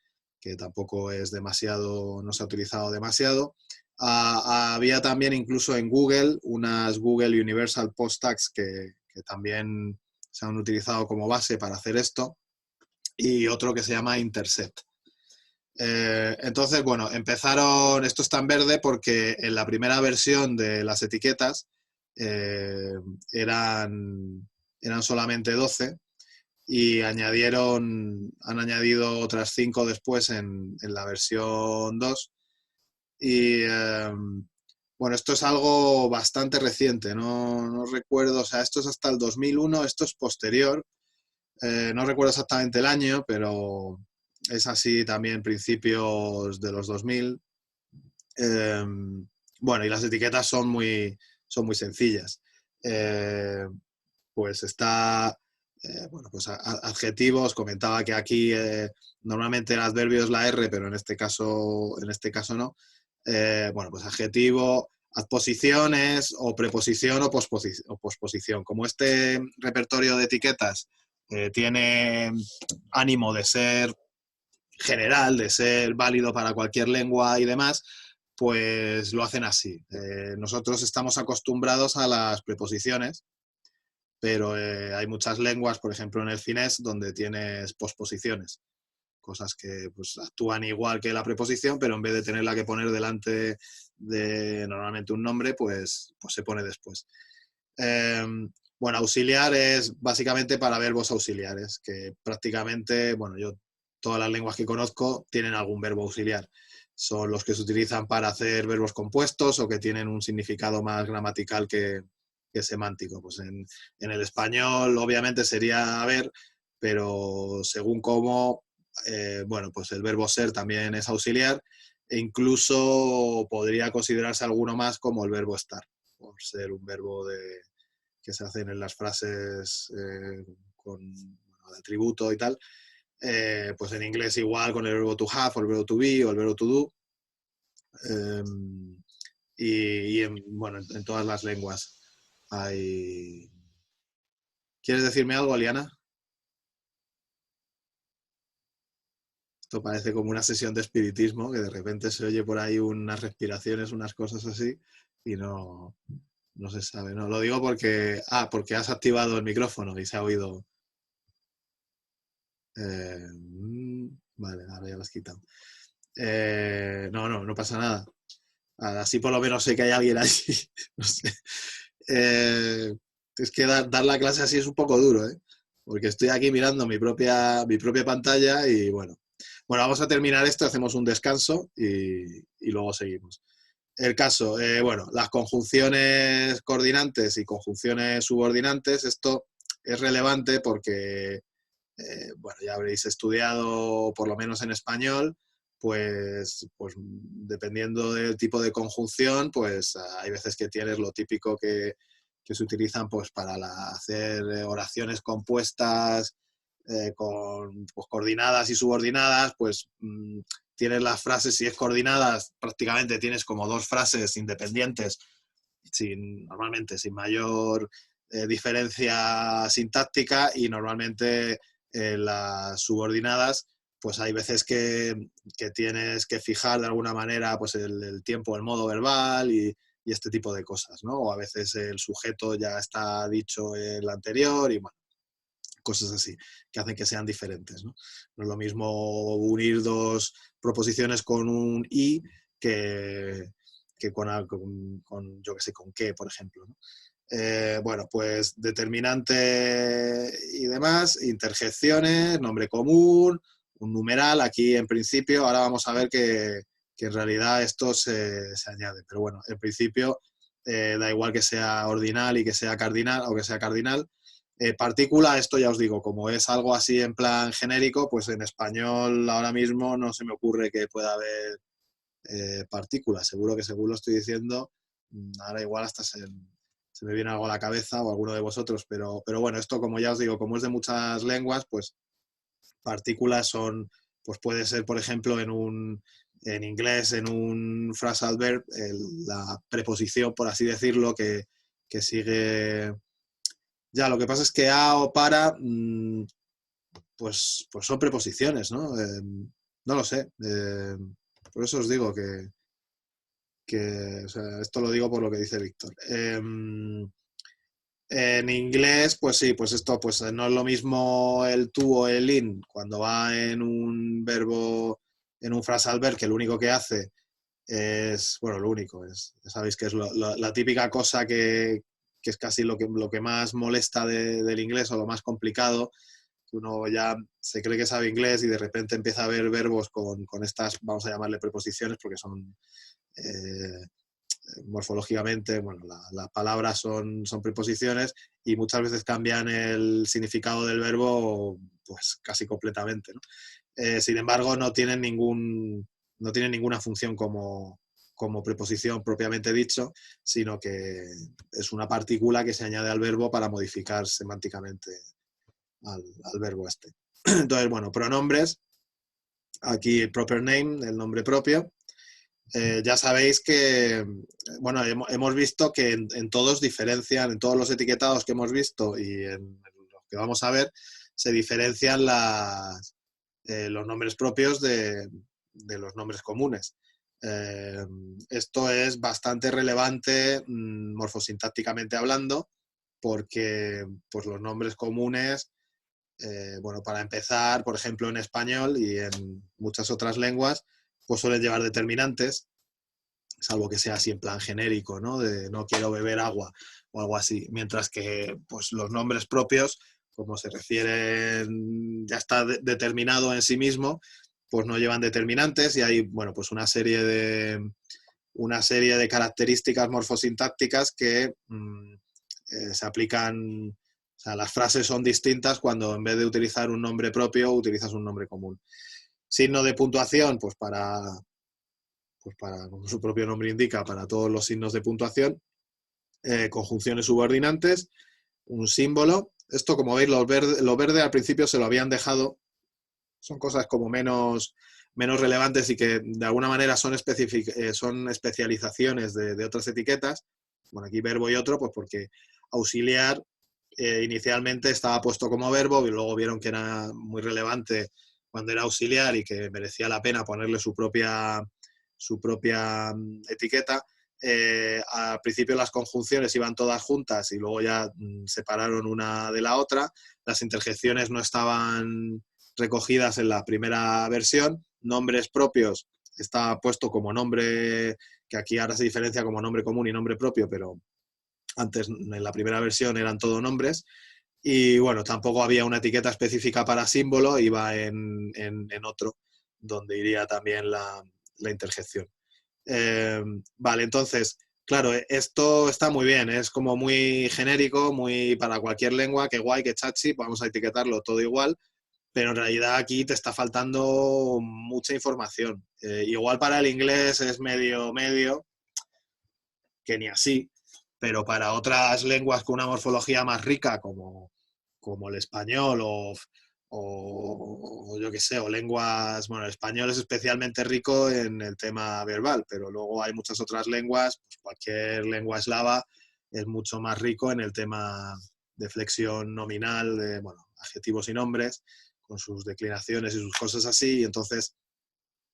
que tampoco es demasiado, no se ha utilizado demasiado. Había también incluso en Google unas Google Universal Post Tags que también se han utilizado como base para hacer esto, y otro que se llama Intercept. Entonces, bueno, esto está en verde porque en la primera versión de las etiquetas eran solamente 12 y han añadido otras 5 después en la versión 2. Y bueno, esto es algo bastante reciente, no recuerdo, o sea, esto es hasta el 2001, esto es posterior, no recuerdo exactamente el año, pero es así también principios de los 2000. Bueno, y las etiquetas son muy sencillas. Pues está, bueno, pues adjetivos, comentaba que aquí normalmente el adverbio es la R, pero en este caso no. Bueno, pues adjetivo, adposiciones o preposición o posposición. Como este repertorio de etiquetas tiene ánimo de ser general, de ser válido para cualquier lengua y demás, pues lo hacen así. Nosotros estamos acostumbrados a las preposiciones, pero hay muchas lenguas, por ejemplo en el finés, donde tienes posposiciones, cosas que pues, actúan igual que la preposición, pero en vez de tenerla que poner delante de normalmente un nombre, pues se pone después. Bueno, auxiliar es básicamente para verbos auxiliares, que prácticamente, bueno, yo todas las lenguas que conozco tienen algún verbo auxiliar. Son los que se utilizan para hacer verbos compuestos o que tienen un significado más gramatical que semántico. Pues en el español obviamente sería haber, pero según cómo, bueno, pues el verbo ser también es auxiliar e incluso podría considerarse alguno más como el verbo estar, por ser un verbo que se hacen en las frases con de atributo y tal. Pues en inglés igual con el verbo to have o el verbo to be o el verbo to do. Bueno, en todas las lenguas hay... ¿Quieres decirme algo, Aliana? Esto parece como una sesión de espiritismo, que de repente se oye por ahí unas respiraciones, unas cosas así, y no se sabe. No, lo digo porque has activado el micrófono y se ha oído. Vale, ahora ya lo has quitado. No pasa nada. Así por lo menos sé que hay alguien allí. No sé. Es que dar la clase así es un poco duro, ¿eh? Porque estoy aquí mirando mi propia pantalla y bueno. Bueno, vamos a terminar esto, hacemos un descanso y luego seguimos. El caso, bueno, las conjunciones coordinantes y conjunciones subordinantes, esto es relevante porque, bueno, ya habréis estudiado, por lo menos en español, pues dependiendo del tipo de conjunción, pues hay veces que tienes lo típico que se utilizan pues para hacer oraciones compuestas con pues, coordinadas y subordinadas, pues tienes las frases, si es coordinadas, prácticamente tienes como dos frases independientes, normalmente sin mayor diferencia sintáctica, y normalmente las subordinadas, pues hay veces que tienes que fijar de alguna manera pues el tiempo, el modo verbal y este tipo de cosas, ¿no? O a veces el sujeto ya está dicho el anterior y bueno, cosas así, que hacen que sean diferentes, ¿no? No es lo mismo unir dos proposiciones con un y que con yo que sé, con qué, por ejemplo, ¿no? Bueno, pues determinante y demás, interjecciones, nombre común, un numeral, aquí en principio, ahora vamos a ver que que en realidad esto se añade. Pero bueno, en principio da igual que sea ordinal y que sea cardinal o que sea cardinal. Partícula, esto ya os digo, como es algo así en plan genérico, pues en español ahora mismo no se me ocurre que pueda haber partícula. Seguro que según lo estoy diciendo, ahora igual hasta se me viene algo a la cabeza o alguno de vosotros, pero bueno, esto como ya os digo, como es de muchas lenguas, pues partículas son, pues puede ser, por ejemplo, en inglés, en un phrasal verb, la preposición, por así decirlo, que sigue. Ya, lo que pasa es que a o para, pues son preposiciones, ¿no? No lo sé. Por eso os digo o sea, esto lo digo por lo que dice Víctor. En inglés, pues sí, pues esto pues no es lo mismo el tú o el in cuando va en un verbo, en un phrasal verb, que lo único que hace es, bueno, lo único es, ya sabéis que es la típica cosa que es casi lo que más molesta del inglés o lo más complicado, que uno ya se cree que sabe inglés y de repente empieza a ver verbos con estas, vamos a llamarle preposiciones, porque son morfológicamente, bueno, las palabras son preposiciones y muchas veces cambian el significado del verbo pues casi completamente, ¿no? Sin embargo, no tienen ninguna función como preposición propiamente dicho, sino que es una partícula que se añade al verbo para modificar semánticamente al verbo este. Entonces, bueno, pronombres, aquí proper name, el nombre propio. Ya sabéis que, bueno, hemos visto que en todos diferencian, en todos los etiquetados que hemos visto y en los que vamos a ver, se diferencian los nombres propios de los nombres comunes. Esto es bastante relevante morfosintácticamente hablando, porque pues, los nombres comunes, bueno, para empezar, por ejemplo, en español y en muchas otras lenguas, pues suelen llevar determinantes, salvo que sea así en plan genérico, ¿no? De no quiero beber agua o algo así. Mientras que pues, los nombres propios, como se refieren, ya está determinado en sí mismo, pues no llevan determinantes y hay, bueno, pues una serie de características morfosintácticas que se aplican. O sea, las frases son distintas cuando en vez de utilizar un nombre propio, utilizas un nombre común. Signo de puntuación, pues para, como su propio nombre indica, para todos los signos de puntuación. Conjunciones subordinantes, un símbolo. Esto, como veis, lo verde al principio se lo habían dejado. Son cosas como menos relevantes y que de alguna manera son especializaciones de otras etiquetas. Bueno, aquí verbo y otro, pues porque auxiliar inicialmente estaba puesto como verbo y luego vieron que era muy relevante cuando era auxiliar y que merecía la pena ponerle su propia etiqueta. Al principio las conjunciones iban todas juntas y luego ya separaron una de la otra. Las interjecciones no estaban recogidas en la primera versión. Nombres propios está puesto como nombre, que aquí ahora se diferencia como nombre común y nombre propio, pero antes en la primera versión eran todo nombres. Y bueno, tampoco había una etiqueta específica para símbolo, iba en otro, donde iría también la interjección. Vale, entonces, claro, esto está muy bien, es como muy genérico, muy para cualquier lengua, que guay, que chachi, vamos a etiquetarlo todo igual, pero en realidad aquí te está faltando mucha información. Igual para el inglés es medio, que ni así, pero para otras lenguas con una morfología más rica, como el español o yo qué sé, o lenguas, bueno, el español es especialmente rico en el tema verbal, pero luego hay muchas otras lenguas, pues cualquier lengua eslava es mucho más rico en el tema de flexión nominal, de, bueno, adjetivos y nombres, con sus declinaciones y sus cosas así, y entonces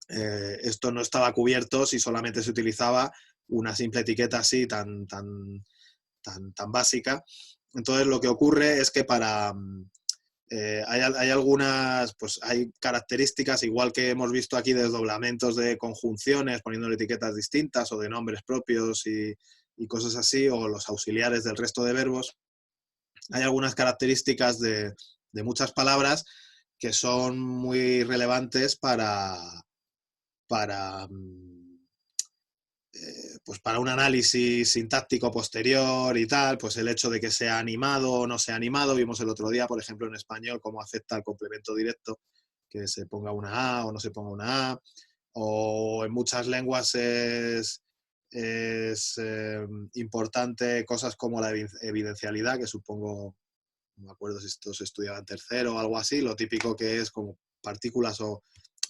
esto no estaba cubierto si solamente se utilizaba una simple etiqueta así tan básica. Entonces lo que ocurre es que hay algunas, pues hay características, igual que hemos visto aquí, desdoblamientos de conjunciones, poniéndole etiquetas distintas o de nombres propios y cosas así, o los auxiliares del resto de verbos. Hay algunas características de muchas palabras que son muy relevantes para pues para un análisis sintáctico posterior y tal, pues el hecho de que sea animado o no sea animado, vimos el otro día, por ejemplo, en español, cómo afecta el complemento directo, que se ponga una A o no se ponga una A, o en muchas lenguas es importante cosas como la evidencialidad, que supongo, no me acuerdo si esto se estudiaba en tercero o algo así, lo típico que es como partículas o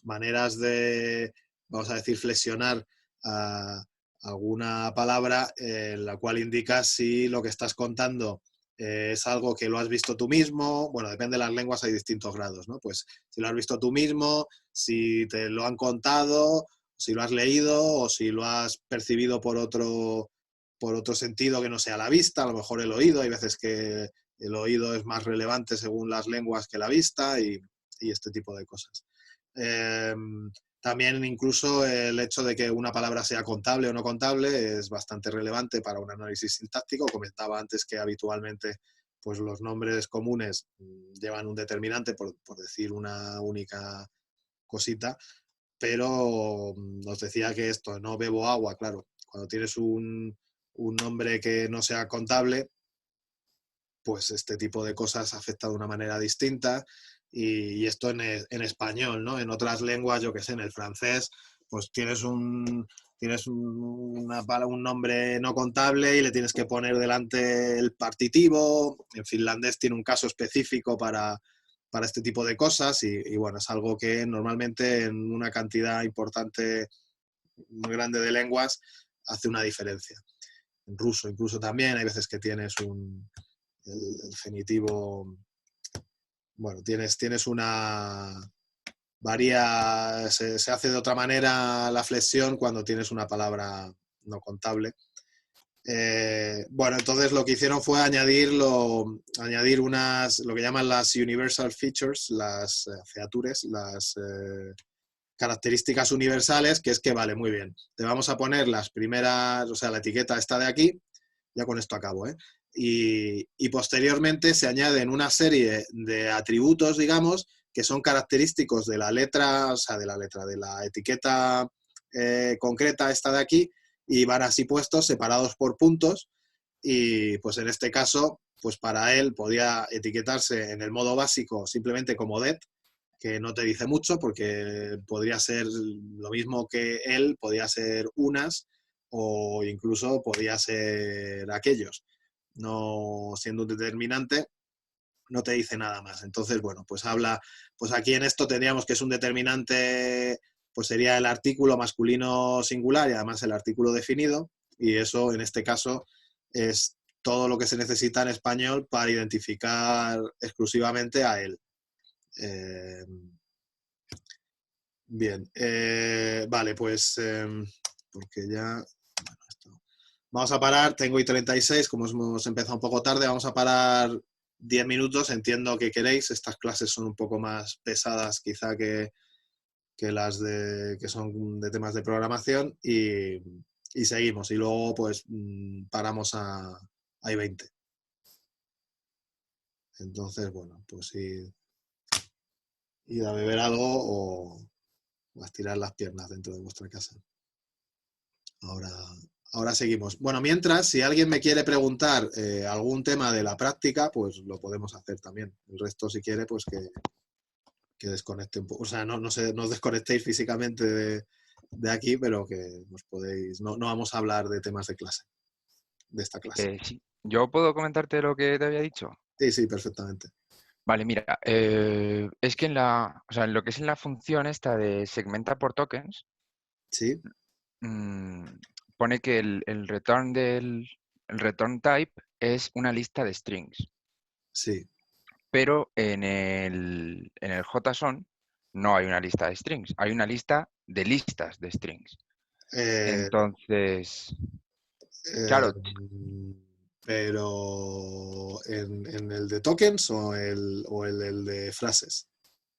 maneras de, vamos a decir, flexionar a alguna palabra en la cual indicas si lo que estás contando es algo que lo has visto tú mismo. Bueno, depende de las lenguas, hay distintos grados, ¿no? Pues si lo has visto tú mismo, si te lo han contado, si lo has leído o si lo has percibido por otro sentido que no sea la vista, a lo mejor el oído. Hay veces que el oído es más relevante según las lenguas que la vista y este tipo de cosas. Eh, También incluso el hecho de que una palabra sea contable o no contable es bastante relevante para un análisis sintáctico. Comentaba antes que habitualmente pues los nombres comunes llevan un determinante, por decir una única cosita, pero nos decía que esto, no bebo agua, claro, cuando tienes un nombre que no sea contable, pues este tipo de cosas afecta de una manera distinta y esto en español, ¿no? En otras lenguas, yo que sé, en el francés, pues un nombre no contable y le tienes que poner delante el partitivo. En finlandés tiene un caso específico para este tipo de cosas y bueno, es algo que normalmente en una cantidad importante, muy grande de lenguas, hace una diferencia. En ruso incluso también hay veces que tienes el genitivo, bueno, tienes una, se hace de otra manera la flexión cuando tienes una palabra no contable. Bueno, entonces lo que hicieron fue añadir lo que llaman las universal features, las features, las características universales, que es que vale, muy bien, te vamos a poner las primeras, o sea, la etiqueta está de aquí, ya con esto acabo, ¿eh? Y posteriormente se añaden una serie de atributos, digamos, que son característicos de la letra, o sea, de la etiqueta concreta esta de aquí, y van así puestos, separados por puntos, y pues en este caso, pues para él podía etiquetarse en el modo básico simplemente como det, que no te dice mucho porque podría ser lo mismo que él, podía ser unas o incluso podía ser aquellos. No siendo un determinante, no te dice nada más. Entonces, bueno, pues habla, pues aquí en esto tendríamos que es un determinante, pues sería el artículo masculino singular y además el artículo definido, y eso en este caso es todo lo que se necesita en español para identificar exclusivamente a él. Eh, Bien, vale, pues porque ya... Bueno, vamos a parar, tengo I36, como hemos empezado un poco tarde, vamos a parar 10 minutos, entiendo que queréis, estas clases son un poco más pesadas quizá que las que son de temas de programación y seguimos y luego pues paramos a I20. Entonces, bueno, pues ir a beber algo o a estirar las piernas dentro de vuestra casa. Ahora, ahora seguimos. Bueno, mientras, si alguien me quiere preguntar algún tema de la práctica, pues lo podemos hacer también. El resto, si quiere, pues que desconecte un poco. O sea, no os desconectéis físicamente de aquí, pero que nos podéis. No vamos a hablar de temas de clase, de esta clase. Sí. ¿Yo puedo comentarte lo que te había dicho? Sí, sí, perfectamente. Vale, mira, es que o sea, en lo que es en la función esta de segmenta por tokens, Sí, mm, pone que el return type es una lista de strings, sí. pero en el JSON no hay una lista de strings, hay una lista de listas de strings. Eh, Entonces, eh, claro, pero en el de tokens el de frases.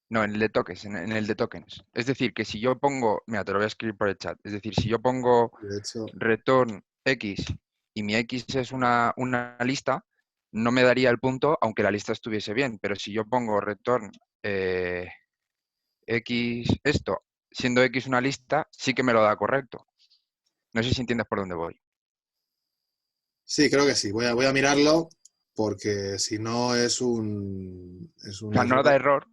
no, en el de tokens, en el de tokens. Es decir, que si yo pongo, mira, te lo voy a escribir por el chat, es decir, si yo pongo De hecho, return X y mi X es una lista, no me daría el punto aunque la lista estuviese bien, pero si yo pongo return X esto, siendo X una lista, sí que me lo da correcto. No sé si entiendes por dónde voy. Sí, creo que sí. Voy a mirarlo porque si no es O un sea, no da error. error,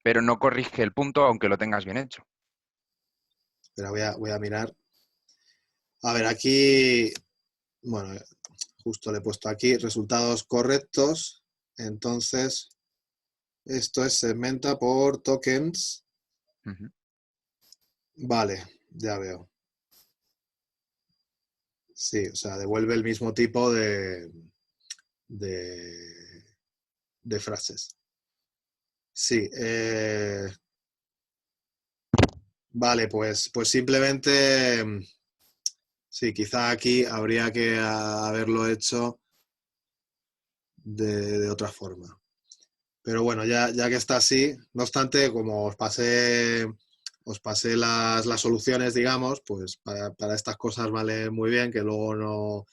pero no corrige el punto aunque lo tengas bien hecho. Pero voy a mirar. A ver, aquí, bueno, justo le he puesto aquí resultados correctos. Entonces, esto es segmenta por tokens. Ujú. Vale, ya veo. Sí, o sea, devuelve el mismo tipo de, de frases. Sí, vale, pues simplemente, sí, quizá aquí habría que haberlo hecho de otra forma. Pero bueno, ya que está así, no obstante, como os pasé las soluciones, digamos, pues para estas cosas vale muy bien que luego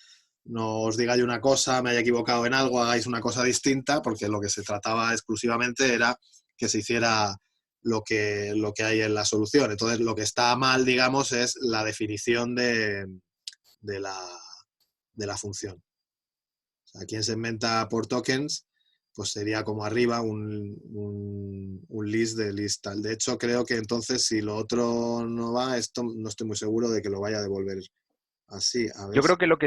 no os diga yo una cosa, me haya equivocado en algo, hagáis una cosa distinta, porque lo que se trataba exclusivamente era que se hiciera lo que hay en la solución. Entonces, lo que está mal, digamos, es la definición de la, de la función. O sea, aquí en segmenta por tokens, pues sería como arriba un list de list tal. De hecho, creo que entonces si lo otro no va, esto no estoy muy seguro de que lo vaya a devolver así. A ver si... Yo creo que lo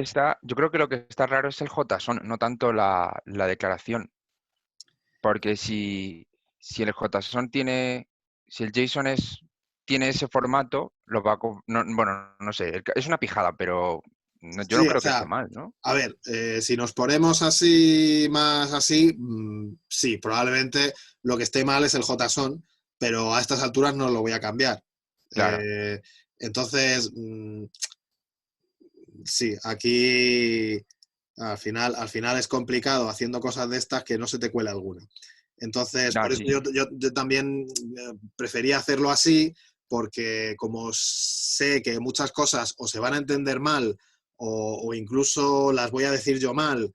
que está raro es el JSON, no tanto la declaración. Porque si el JSON tiene, si el JSON tiene ese formato, lo va a, bueno, no sé, es una pijada, pero yo no Sí, o creo que esté sea, mal, ¿no? a ver, si nos ponemos así, más así, sí, probablemente lo que esté mal es el JSON, pero a estas alturas no lo voy a cambiar. Claro, Eh, entonces, sí, aquí al final es complicado haciendo cosas de estas que no se te cuele alguna. Entonces, no, por eso sí, sí. yo también prefería hacerlo así, porque como sé que muchas cosas o se van a entender mal o incluso las voy a decir yo mal,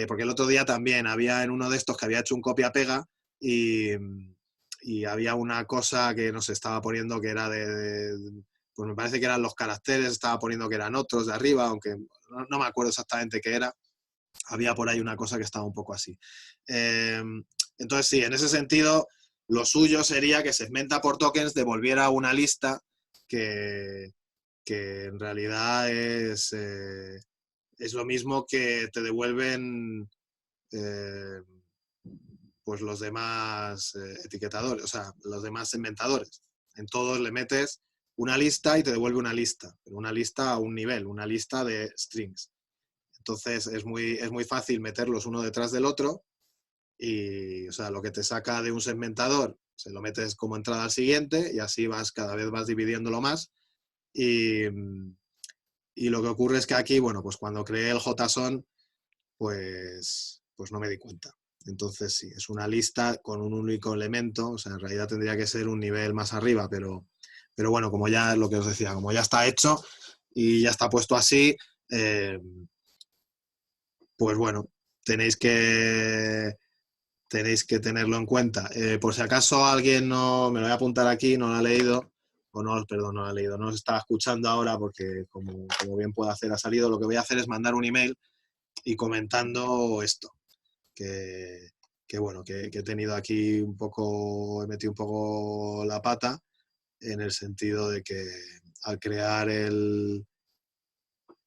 porque el otro día también había en uno de estos que había hecho un copia-pega y había una cosa que nos estaba poniendo que era pues me parece que eran los caracteres, estaba poniendo que eran otros de arriba, aunque no me acuerdo exactamente qué era. Había por ahí una cosa que estaba un poco así. Eh, entonces, sí, en ese sentido, lo suyo sería que segmenta por tokens devolviera una lista que, que en realidad es lo mismo que te devuelven eh, pues los demás etiquetadores, o sea, los demás segmentadores. En todos le metes una lista y te devuelve una lista, pero una lista a un nivel, una lista de strings. Entonces es muy fácil meterlos uno detrás del otro y, o sea, lo que te saca de un segmentador se lo metes como entrada al siguiente y así cada vez vas dividiéndolo más. Y, y lo que ocurre es que aquí, bueno, pues cuando creé el JSON, pues no me di cuenta. Entonces sí, es una lista con un único elemento, o sea, en realidad tendría que ser un nivel más arriba, pero bueno, como ya lo que os decía, como ya está hecho y ya está puesto así, eh, pues bueno, tenéis que, tenéis que tenerlo en cuenta. Por si acaso alguien no, me lo voy a apuntar aquí, no lo ha leído, o no, perdón, no lo ha leído, no os estaba escuchando ahora porque como bien puedo hacer ha salido, lo que voy a hacer es mandar un email y comentando esto, que, que bueno, que he tenido aquí un poco, he metido un poco la pata en el sentido de que al crear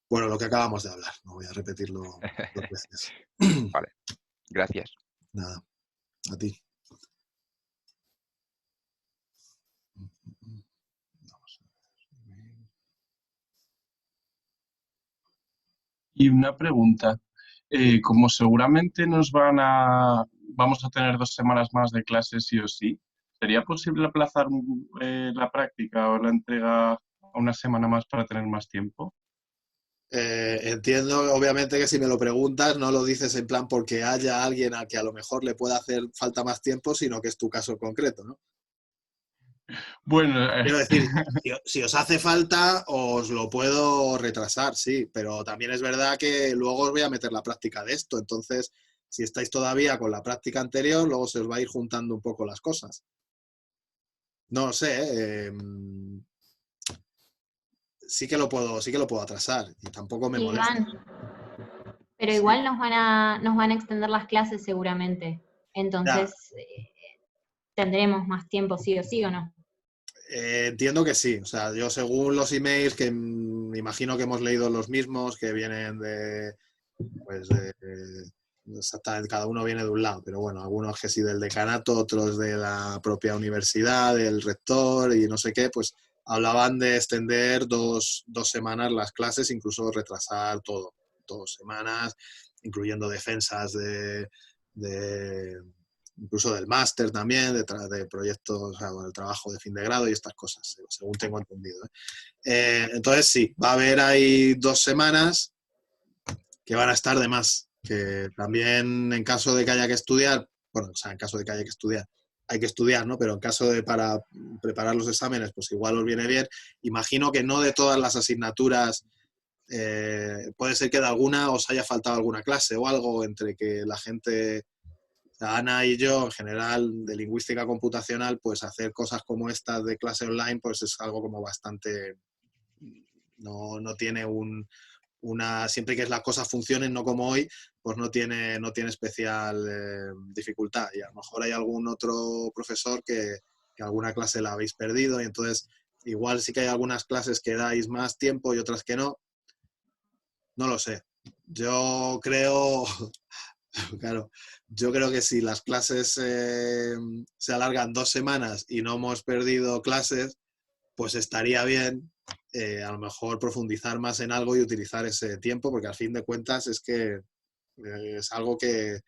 bueno, lo que acabamos de hablar, no voy a repetirlo dos veces. Vale, gracias. Nada, a ti. Y una pregunta, como seguramente vamos a tener 2 semanas más de clases sí o sí, ¿sería posible aplazar la práctica o la entrega a una semana más para tener más tiempo? Entiendo, obviamente, que si me lo preguntas, no lo dices en plan porque haya alguien al que a lo mejor le pueda hacer falta más tiempo, sino que es tu caso concreto, ¿no? Bueno, Quiero decir, si os hace falta, os lo puedo retrasar, sí, pero también es verdad que luego os voy a meter la práctica de esto, entonces, si estáis todavía con la práctica anterior, luego se os va a ir juntando un poco las cosas. No sé, sí que lo puedo atrasar y tampoco me molesta. Iván, pero Sí. igual nos van a extender las clases seguramente. Entonces, tendremos más tiempo sí o no. Entiendo que sí. O sea, yo según los emails que me imagino que hemos leído los mismos, que vienen pues exactamente, cada uno viene de un lado, pero bueno, algunos que sí del decanato, otros de la propia universidad, del rector y no sé qué, pues hablaban de extender dos semanas las clases, incluso retrasar todo, 2 semanas, incluyendo defensas incluso del máster también, de proyectos, o sea, del trabajo de fin de grado y estas cosas, según tengo entendido. Entonces sí, va a haber ahí 2 semanas que van a estar de más, que también en caso de que haya que estudiar, bueno, o sea, en caso de que haya que estudiar, hay que estudiar, ¿no? Pero en caso de para preparar los exámenes, pues igual os viene bien. Imagino que no de todas las asignaturas, puede ser que de alguna os haya faltado alguna clase o algo entre que la gente, Ana y yo, en general, de lingüística computacional, pues hacer cosas como estas de clase online, pues es algo como bastante, no tiene siempre que las cosas funcionen, no como hoy, pues no tiene especial dificultad. Y a lo mejor hay algún otro profesor que alguna clase la habéis perdido y entonces igual sí que hay algunas clases que dais más tiempo y otras que no. No lo sé. Yo creo, claro, yo creo que si las clases se alargan 2 semanas y no hemos perdido clases, pues estaría bien a lo mejor profundizar más en algo y utilizar ese tiempo, porque al fin de cuentas es que es algo que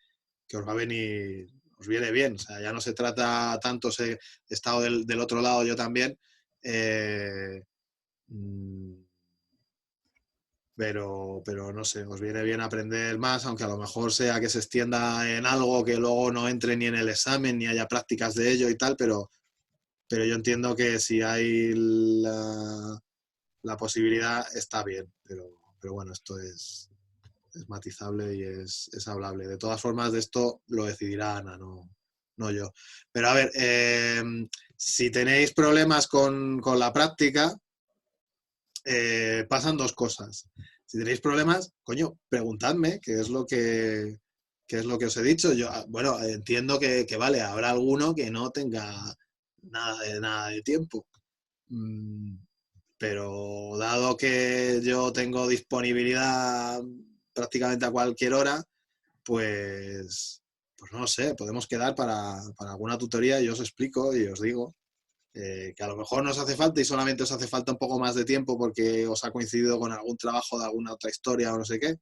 os va a venir, os viene bien. O sea, ya no se trata tanto, he estado del otro lado yo también, pero no sé, os viene bien aprender más, aunque a lo mejor sea que se extienda en algo que luego no entre ni en el examen, ni haya prácticas de ello y tal, pero yo entiendo que si hay la posibilidad está bien, pero bueno, esto es matizable y es hablable. De todas formas, de esto lo decidirá Ana, no yo. Pero a ver, si tenéis problemas con la práctica, pasan dos cosas. Si tenéis problemas, coño, preguntadme, qué es lo que os he dicho. Yo, bueno, entiendo que vale, habrá alguno que no tenga nada de tiempo. Pero dado que yo tengo disponibilidad prácticamente a cualquier hora, pues no sé, podemos quedar para alguna tutoría y yo os explico y os digo que a lo mejor no os hace falta y solamente os hace falta un poco más de tiempo porque os ha coincidido con algún trabajo de alguna otra historia o no sé qué.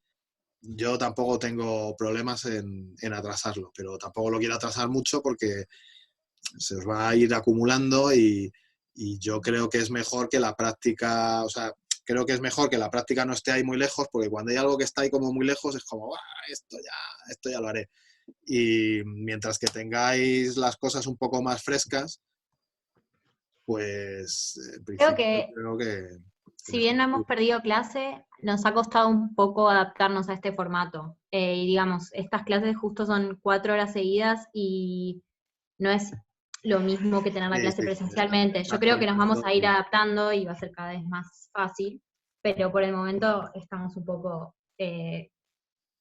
Yo tampoco tengo problemas en atrasarlo, pero tampoco lo quiero atrasar mucho porque se os va a ir acumulando y yo creo que es mejor que la práctica, o sea, creo que es mejor que la práctica no esté ahí muy lejos, porque cuando hay algo que está ahí como muy lejos es como, esto ya lo haré. Y mientras que tengáis las cosas un poco más frescas, pues en principio creo que si bien no hemos perdido clase, nos ha costado un poco adaptarnos a este formato. Y digamos, estas clases justo son 4 horas seguidas y no es lo mismo que tener la clase presencialmente. Yo creo que nos vamos a ir adaptando y va a ser cada vez más fácil, pero por el momento estamos un poco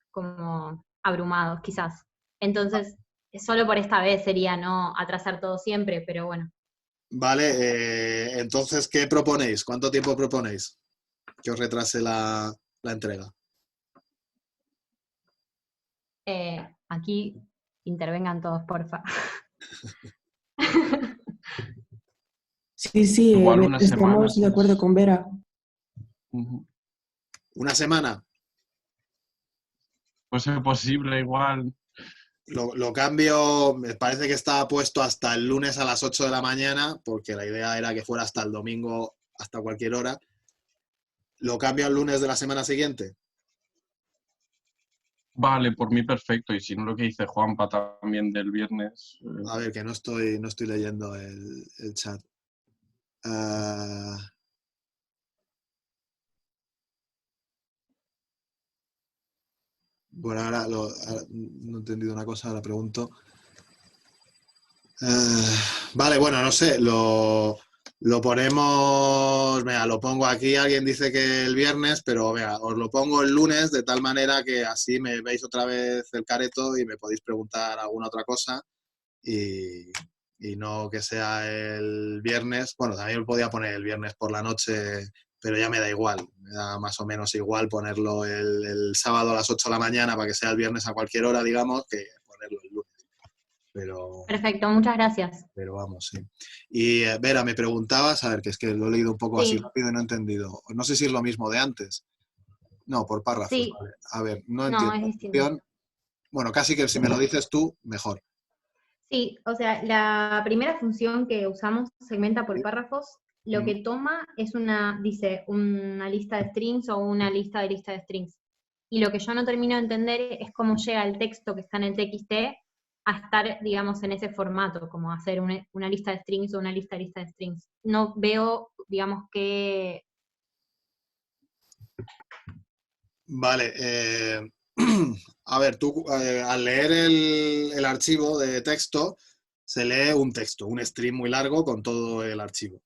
como abrumados, quizás. Entonces, solo por esta vez sería no atrasar todo siempre, pero bueno. Vale, entonces, ¿qué proponéis? ¿Cuánto tiempo proponéis que os retrase la entrega? Aquí intervengan todos, porfa. Sí, Igual una estamos semana, de acuerdo con Vera. ¿Una semana? Pues es posible, igual. Lo cambio, me parece que estaba puesto hasta el lunes a las 8 de la mañana, porque la idea era que fuera hasta el domingo, hasta cualquier hora. ¿Lo cambio al lunes de la semana siguiente? Vale, por mí perfecto. Y si no, lo que dice Juanpa también del viernes. A ver, que no estoy leyendo el chat. Bueno, ahora no he entendido una cosa, ahora pregunto. Vale, bueno, no sé, lo Lo ponemos, mira, lo pongo aquí, alguien dice que el viernes, pero vea, os lo pongo el lunes de tal manera que así me veis otra vez el careto y me podéis preguntar alguna otra cosa y no que sea el viernes. Bueno, también lo podía poner el viernes por la noche, pero ya me da igual, me da más o menos igual ponerlo el sábado a las 8 de la mañana para que sea el viernes a cualquier hora, digamos, que ponerlo el lunes. Perfecto, muchas gracias. Pero vamos, sí. Y Vera, me preguntabas, a ver, que es que lo he leído un poco así Sí. rápido y no he entendido. No sé si es lo mismo de antes. No, por párrafos, Sí. vale. A ver, no No, entiendo. es distinto. Bueno, casi que si me lo dices tú, mejor. Sí, o sea, la primera función que usamos, segmenta por Sí. párrafos, lo que toma es dice una lista de strings o una lista de strings. Y lo que yo no termino de entender es cómo llega el texto que está en el TXT a estar, digamos, en ese formato, como hacer una lista de strings o una lista de strings. No veo, digamos, que... Vale. A ver, tú al leer el archivo de texto, se lee un texto, un string muy largo con todo el archivo.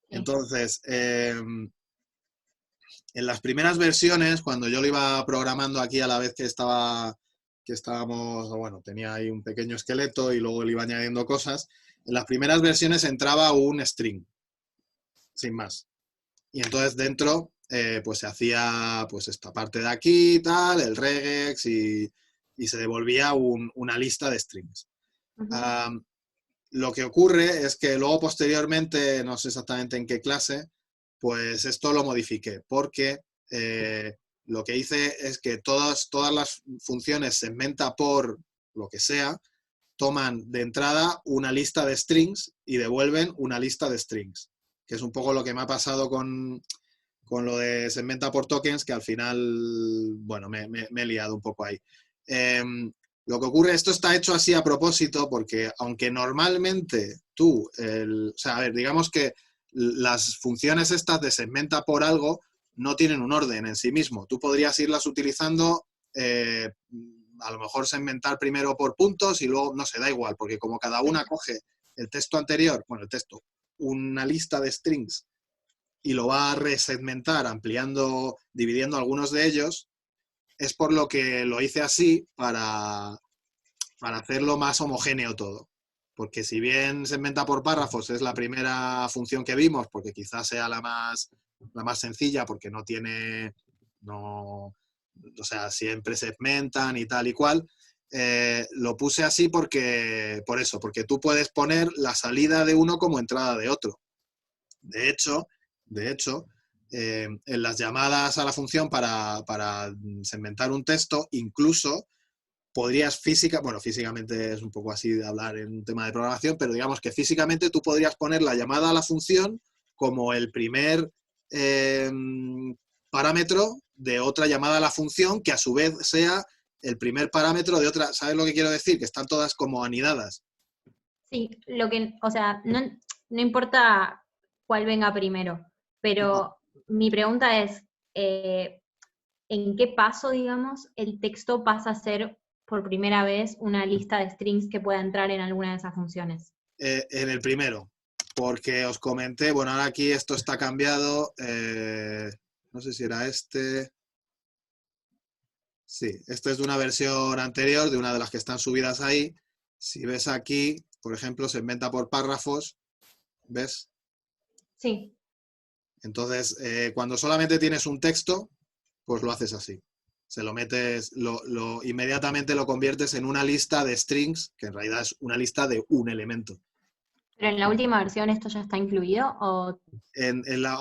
Entonces, en las primeras versiones, cuando yo lo iba programando aquí a la vez que estábamos, bueno, tenía ahí un pequeño esqueleto y luego le iba añadiendo cosas, en las primeras versiones entraba un string, sin más. Y entonces dentro, pues se hacía pues esta parte de aquí, tal, el regex y se devolvía una lista de strings. Lo que ocurre es que luego posteriormente, no sé exactamente en qué clase, pues esto lo modifiqué, porque lo que hice es que todas las funciones segmenta por lo que sea, toman de entrada una lista de strings y devuelven una lista de strings, que es un poco lo que me ha pasado con lo de segmenta por tokens, que al final, bueno, me he liado un poco ahí. Lo que ocurre, esto está hecho así a propósito, porque aunque normalmente tú, o sea, a ver, digamos que las funciones estas de segmenta por algo no tienen un orden en sí mismo. Tú podrías irlas utilizando, a lo mejor segmentar primero por puntos y luego, no sé, da igual, porque como cada una coge el texto anterior, bueno, el texto, una lista de strings y lo va a resegmentar ampliando, dividiendo algunos de ellos, es por lo que lo hice así para hacerlo más homogéneo todo. Porque si bien segmenta por párrafos es la primera función que vimos, porque quizás sea la más sencilla, porque no tiene, o sea, siempre segmentan y tal y cual, lo puse así por eso, porque tú puedes poner la salida de uno como entrada de otro. De hecho, en las llamadas a la función para segmentar un texto, incluso podrías físicamente es un poco así de hablar en un tema de programación, pero digamos que físicamente tú podrías poner la llamada a la función como el primer parámetro de otra llamada a la función que a su vez sea el primer parámetro de otra. ¿Sabes lo que quiero decir? Que están todas como anidadas. Sí, o sea, no importa cuál venga primero, pero mi pregunta es, ¿en qué paso, digamos, el texto pasa a ser por primera vez una lista de strings que pueda entrar en alguna de esas funciones? En el primero, porque os comenté, bueno, ahora aquí esto está cambiado, no sé si era este. Sí, este es de una versión anterior, de una de las que están subidas ahí. Si ves aquí, por ejemplo, segmenta por párrafos, ¿ves? Sí. Entonces, cuando solamente tienes un texto, pues lo haces así. Se lo metes, inmediatamente lo conviertes en una lista de strings, que en realidad es una lista de un elemento. ¿Pero en la última versión esto ya está incluido? ¿O...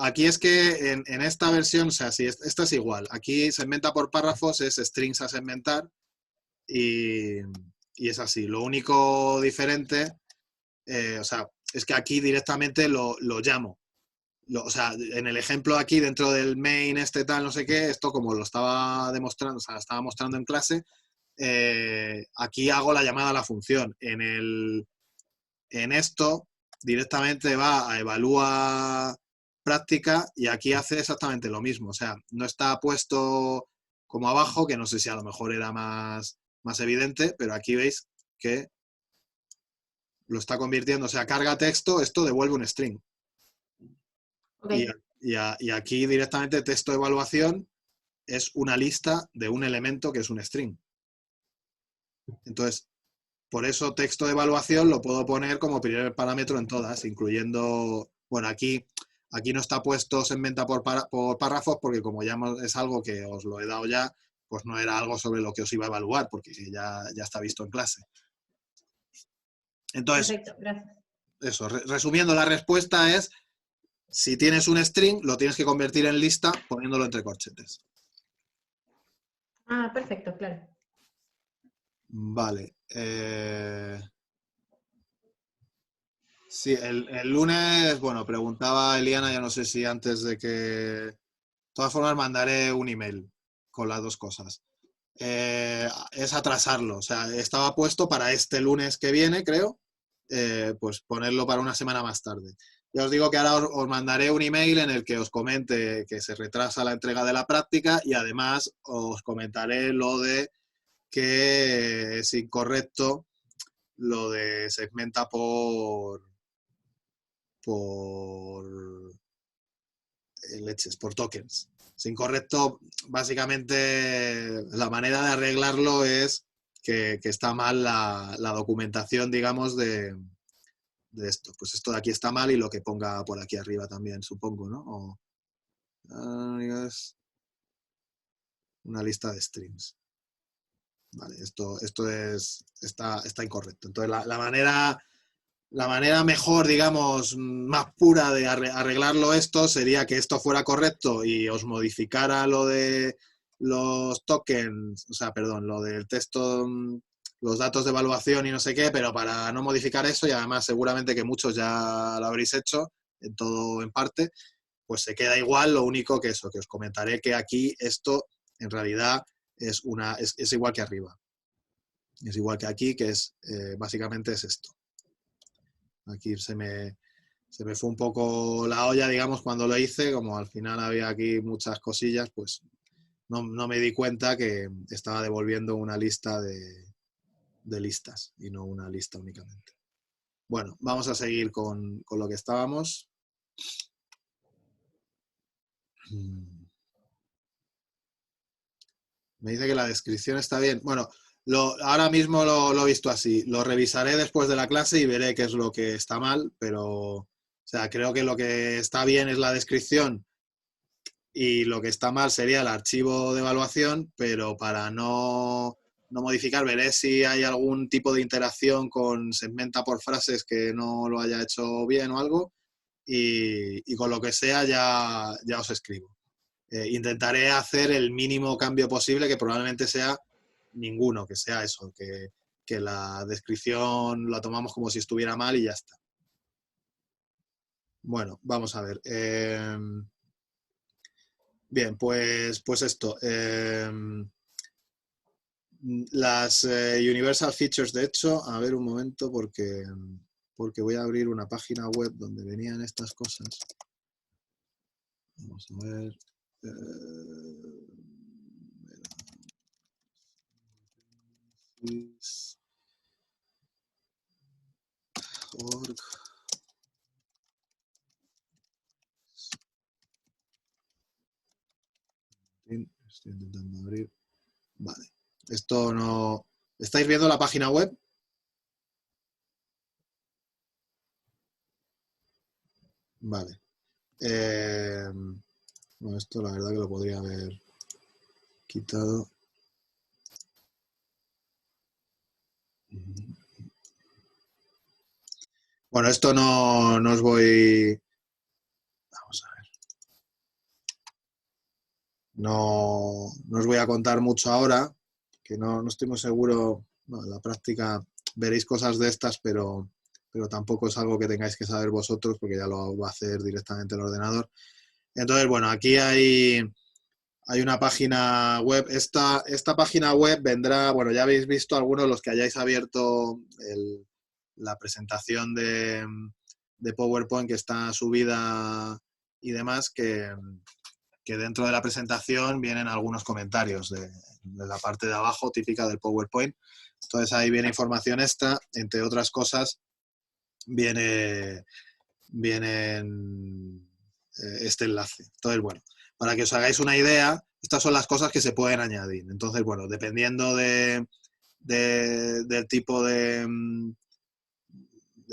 Aquí es que en esta versión, o sea, sí, esta es igual. Aquí segmenta por párrafos, es strings a segmentar y es así. Lo único diferente, o sea, es que aquí directamente lo llamo. O sea, en el ejemplo aquí dentro del main tal, no sé qué, esto como lo estaba demostrando, o sea, estaba mostrando en clase, aquí hago la llamada a la función. En esto directamente va a evalúa práctica y aquí hace exactamente lo mismo. O sea, no está puesto como abajo, que no sé si a lo mejor era más evidente, pero aquí veis que lo está convirtiendo. O sea, carga texto, esto devuelve un string. Ok. Y aquí directamente texto de evaluación es una lista de un elemento que es un string. Entonces, por eso texto de evaluación lo puedo poner como primer parámetro en todas, incluyendo, bueno, aquí no está puesto segmenta por párrafos porque como ya es algo que os lo he dado ya, pues no era algo sobre lo que os iba a evaluar porque ya está visto en clase. Entonces, Perfecto, gracias. eso, resumiendo, la respuesta es, si tienes un string, lo tienes que convertir en lista poniéndolo entre corchetes. Ah, perfecto, claro. Vale. Sí, el lunes, bueno, preguntaba Eliana, ya no sé si antes de que... De todas formas, mandaré un email con las dos cosas. Es atrasarlo, o sea, estaba puesto para este lunes que viene, creo, pues ponerlo para una semana más tarde. Ya os digo que ahora os mandaré un email en el que os comente que se retrasa la entrega de la práctica y además os comentaré lo de que es incorrecto lo de segmenta por leches, por tokens. Es incorrecto, básicamente la manera de arreglarlo es que está mal la documentación, digamos, de esto. Pues esto de aquí está mal y lo que ponga por aquí arriba también, supongo, ¿no? O, una lista de streams. Vale, esto está incorrecto. Entonces, la manera mejor, digamos, más pura de arreglarlo esto sería que esto fuera correcto y os modificara lo de los tokens, o sea, perdón, lo del texto, los datos de evaluación y no sé qué, pero para no modificar eso, y además seguramente que muchos ya lo habréis hecho, en todo en parte, pues se queda igual, lo único que eso, que os comentaré que aquí esto en realidad es igual que arriba. Es igual que aquí, que es básicamente es esto. Aquí se me fue un poco la olla, digamos, cuando lo hice, como al final había aquí muchas cosillas, pues no me di cuenta que estaba devolviendo una lista de listas y no una lista únicamente. Bueno, vamos a seguir con lo que estábamos. Me dice que la descripción está bien. Bueno, ahora mismo lo he visto así. Lo revisaré después de la clase y veré qué es lo que está mal, pero o sea, creo que lo que está bien es la descripción y lo que está mal sería el archivo de evaluación, pero para no modificar, veré si hay algún tipo de interacción con segmenta por frases que no lo haya hecho bien o algo y con lo que sea ya os escribo. Intentaré hacer el mínimo cambio posible, que probablemente sea ninguno, que sea eso, que la descripción la tomamos como si estuviera mal y ya está. Bueno, vamos a ver. Bien, pues esto. Las Universal Features, de hecho, a ver un momento porque voy a abrir una página web donde venían estas cosas. Vamos a ver. Org. Estoy intentando abrir. Vale. Esto no... ¿Estáis viendo la página web? Vale. Bueno, esto la verdad que lo podría haber quitado. Bueno, esto no os voy... Vamos a ver. No os voy a contar mucho ahora, que no estoy muy seguro. Bueno, en la práctica veréis cosas de estas, pero tampoco es algo que tengáis que saber vosotros, porque ya lo va a hacer directamente el ordenador. Entonces, bueno, aquí hay una página web. Esta página web vendrá, bueno, ya habéis visto algunos de los que hayáis abierto la presentación de PowerPoint que está subida y demás, que dentro de la presentación vienen algunos comentarios de la parte de abajo típica del PowerPoint. Entonces ahí viene información extra, entre otras cosas vienen este enlace. Entonces, bueno, para que os hagáis una idea, estas son las cosas que se pueden añadir. Entonces, bueno, dependiendo del tipo de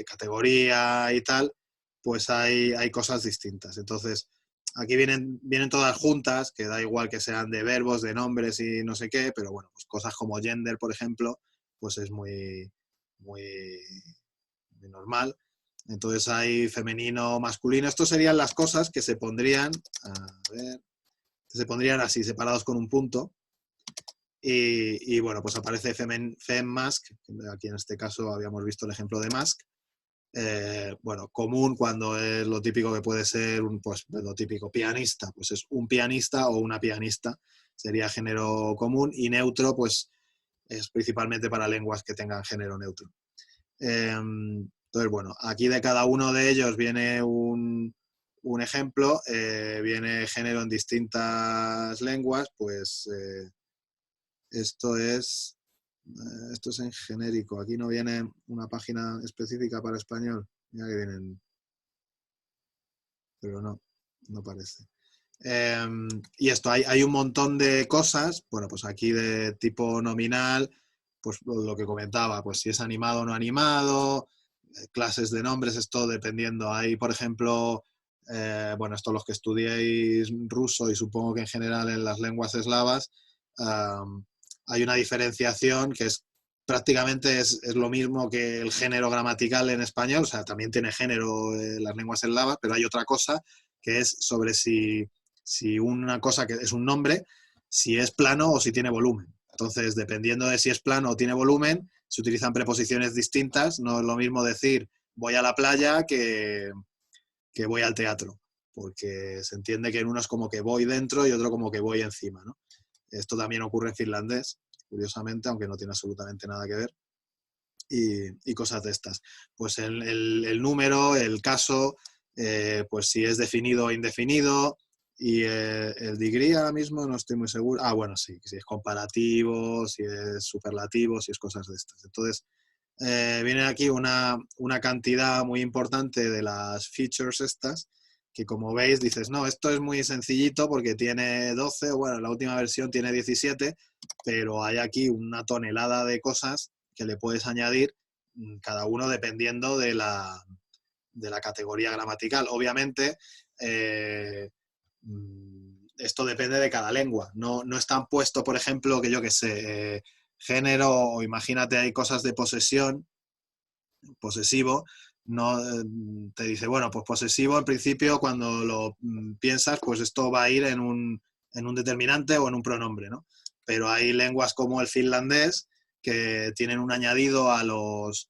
categoría y tal, pues hay cosas distintas. Entonces, aquí vienen todas juntas, que da igual que sean de verbos, de nombres y no sé qué, pero bueno, pues cosas como gender, por ejemplo, pues es muy, muy, muy normal. Entonces hay femenino, masculino. Estas serían las cosas que se pondrían, a ver, que se pondrían así, separados con un punto. Y bueno, pues aparece mask, aquí en este caso habíamos visto el ejemplo de mask. Bueno, común cuando es lo típico que puede ser, pues lo típico, pianista, pues es un pianista o una pianista, sería género común, y neutro, pues es principalmente para lenguas que tengan género neutro. Entonces, bueno, aquí de cada uno de ellos viene un ejemplo, viene género en distintas lenguas, pues esto es en genérico. Aquí no viene una página específica para español. Mira que vienen, pero no parece. Y esto, hay un montón de cosas. Bueno, pues aquí de tipo nominal, pues lo que comentaba, pues si es animado o no animado, clases de nombres, esto dependiendo. Hay, por ejemplo, bueno, esto los que estudiéis ruso y supongo que en general en las lenguas eslavas, hay una diferenciación que es prácticamente es lo mismo que el género gramatical en español, o sea, también tiene género las lenguas eslavas, pero hay otra cosa que es sobre si una cosa que es un nombre, si es plano o si tiene volumen. Entonces, dependiendo de si es plano o tiene volumen, se utilizan preposiciones distintas. No es lo mismo decir voy a la playa que voy al teatro, porque se entiende que en uno es como que voy dentro y otro como que voy encima, ¿no? Esto también ocurre en finlandés, curiosamente, aunque no tiene absolutamente nada que ver. Y cosas de estas. Pues el número, el caso, pues si es definido o indefinido, y el degree ahora mismo no estoy muy seguro. Ah, bueno, sí, si es comparativo, si es superlativo, si es cosas de estas. Entonces, viene aquí una cantidad muy importante de las features estas, que como veis dices, no, esto es muy sencillito porque tiene 12, o bueno, la última versión tiene 17, pero hay aquí una tonelada de cosas que le puedes añadir, cada uno dependiendo de la categoría gramatical. Obviamente, esto depende de cada lengua. No están puestos, por ejemplo, que yo que sé, género, o imagínate, hay cosas de posesión, posesivo, no te dice, bueno, pues posesivo en principio cuando lo piensas, pues esto va a ir en un determinante o en un pronombre, ¿no? Pero hay lenguas como el finlandés que tienen un añadido a los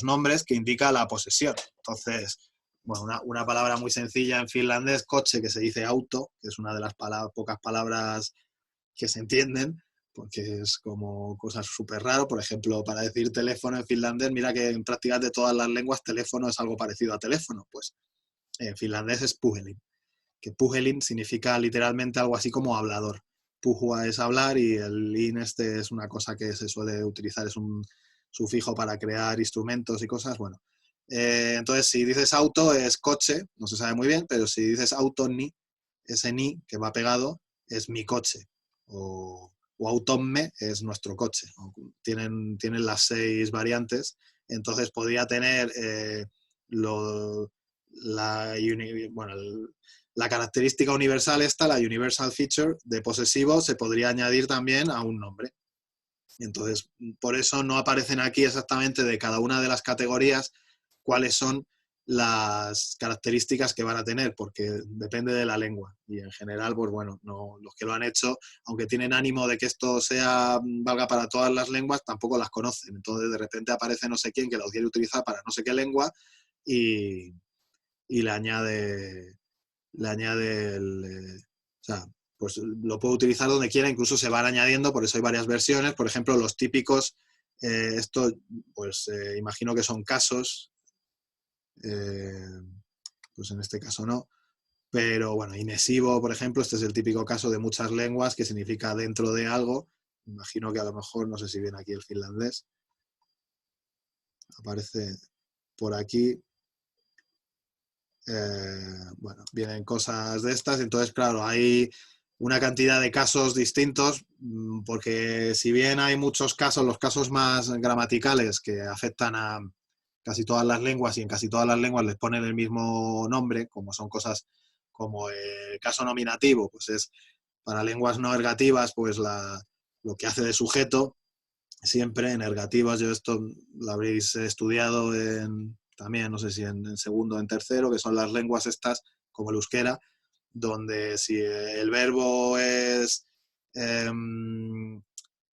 nombres que indica la posesión. Entonces, bueno, una palabra muy sencilla en finlandés, coche, que se dice auto, que es una de las pocas palabras que se entienden, porque es como cosas súper raro. Por ejemplo, para decir teléfono en finlandés, mira que en prácticamente todas las lenguas teléfono es algo parecido a teléfono. Pues en finlandés es puhelin, que puhelin significa literalmente algo así como hablador. Puhua es hablar y el lin este es una cosa que se suele utilizar, es un sufijo para crear instrumentos y cosas. Bueno, entonces si dices auto es coche, no se sabe muy bien, pero si dices autoni, ese ni que va pegado es mi coche, o automme es nuestro coche. Tienen las 6 variantes, entonces podría tener la característica universal esta, la universal feature de posesivo, se podría añadir también a un nombre. Entonces, por eso no aparecen aquí exactamente de cada una de las categorías cuáles son las características que van a tener, porque depende de la lengua. Y en general, pues bueno, los que lo han hecho, aunque tienen ánimo de que esto valga para todas las lenguas, tampoco las conocen. Entonces, de repente aparece no sé quién que lo quiere utilizar para no sé qué lengua y le añade o sea, pues lo puedo utilizar donde quiera, incluso se van añadiendo, por eso hay varias versiones. Por ejemplo, los típicos, esto pues imagino que son casos, pues en este caso no, pero bueno, inesivo, por ejemplo, este es el típico caso de muchas lenguas que significa dentro de algo. Imagino que a lo mejor, no sé si viene aquí el finlandés, aparece por aquí. bueno, vienen cosas de estas. Entonces, claro, hay una cantidad de casos distintos, porque si bien hay muchos casos, los casos más gramaticales que afectan a casi todas las lenguas y en casi todas las lenguas les ponen el mismo nombre, como son cosas como el caso nominativo, pues es para lenguas no ergativas, pues lo que hace de sujeto, siempre en ergativas, yo esto lo habréis estudiado también, no sé si en segundo o en tercero, que son las lenguas estas, como el euskera, donde si el verbo es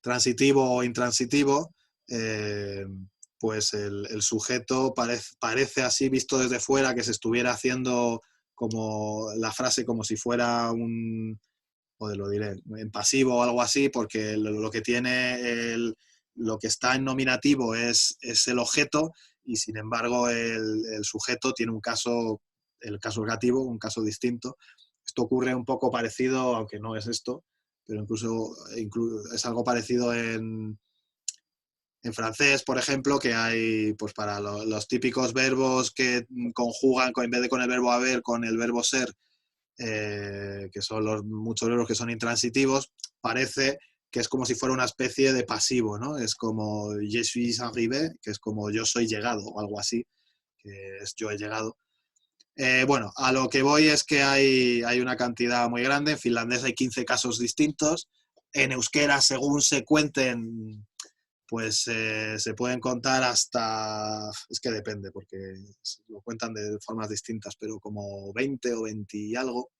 transitivo o intransitivo, pues el sujeto parece así, visto desde fuera, que se estuviera haciendo como la frase como si fuera o lo diré, en pasivo o algo así, porque lo que tiene lo que está en nominativo es el objeto y sin embargo el sujeto tiene el caso ergativo, un caso distinto. Esto ocurre un poco parecido, aunque no es esto, pero incluso es algo parecido en francés, por ejemplo, que hay, pues para los típicos verbos que conjugan, en vez de con el verbo haber, con el verbo ser, que son muchos verbos que son intransitivos, parece que es como si fuera una especie de pasivo, ¿no? Es como je suis arrivé, que es como yo soy llegado, o algo así, que es yo he llegado. Bueno, a lo que voy es que hay una cantidad muy grande. En finlandés hay 15 casos distintos. En euskera, según se cuenten, pues se pueden contar hasta, es que depende, porque lo cuentan de formas distintas, pero como 20 o 20 y algo.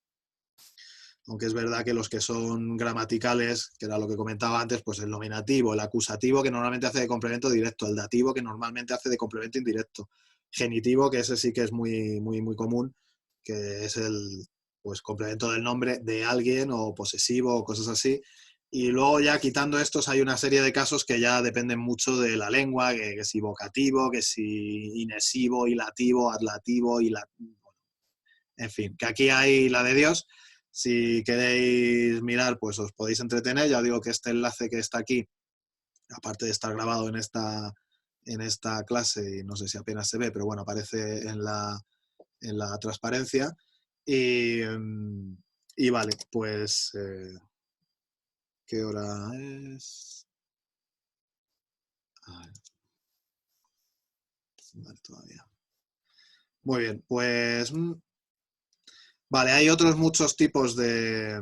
Aunque es verdad que los que son gramaticales, que era lo que comentaba antes, pues el nominativo, el acusativo, que normalmente hace de complemento directo, el dativo, que normalmente hace de complemento indirecto, genitivo, que ese sí que es muy, muy, muy común, que es el pues complemento del nombre de alguien o posesivo o cosas así. Y luego ya quitando estos hay una serie de casos que ya dependen mucho de la lengua, que si vocativo, que si inesivo, hilativo, adlativo, en fin, que aquí hay la de Dios. Si queréis mirar, pues os podéis entretener. Ya os digo que este enlace que está aquí, aparte de estar grabado en esta clase, y no sé si apenas se ve, pero bueno, aparece en la transparencia. Y vale, pues, ¿qué hora es? A ver. Vale, todavía. Muy bien, pues vale, hay otros muchos tipos de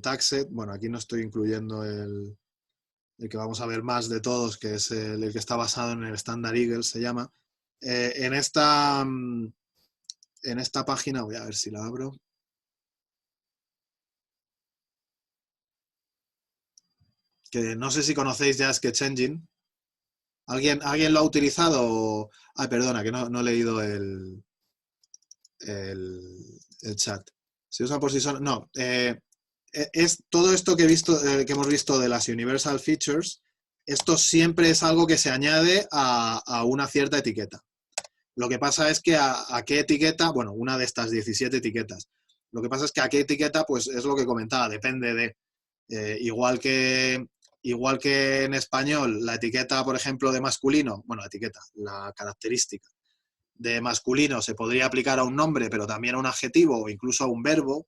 tagset. Bueno, aquí no estoy incluyendo el que vamos a ver más de todos, que es el que está basado en el estándar Eagle, se llama. En esta página, voy a ver si la abro. Que no sé si conocéis ya Sketch Engine. ¿Alguien lo ha utilizado? Ay, perdona, que no he leído el chat. Se usa por sí solo. No, es todo esto que hemos visto de las Universal Features. Esto siempre es algo que se añade a una cierta etiqueta. Lo que pasa es que a qué etiqueta, bueno, una de estas 17 etiquetas. Lo que pasa es que a qué etiqueta, pues es lo que comentaba, depende de. Igual que en español, la etiqueta, por ejemplo, de masculino, bueno, la característica de masculino se podría aplicar a un nombre, pero también a un adjetivo o incluso a un verbo,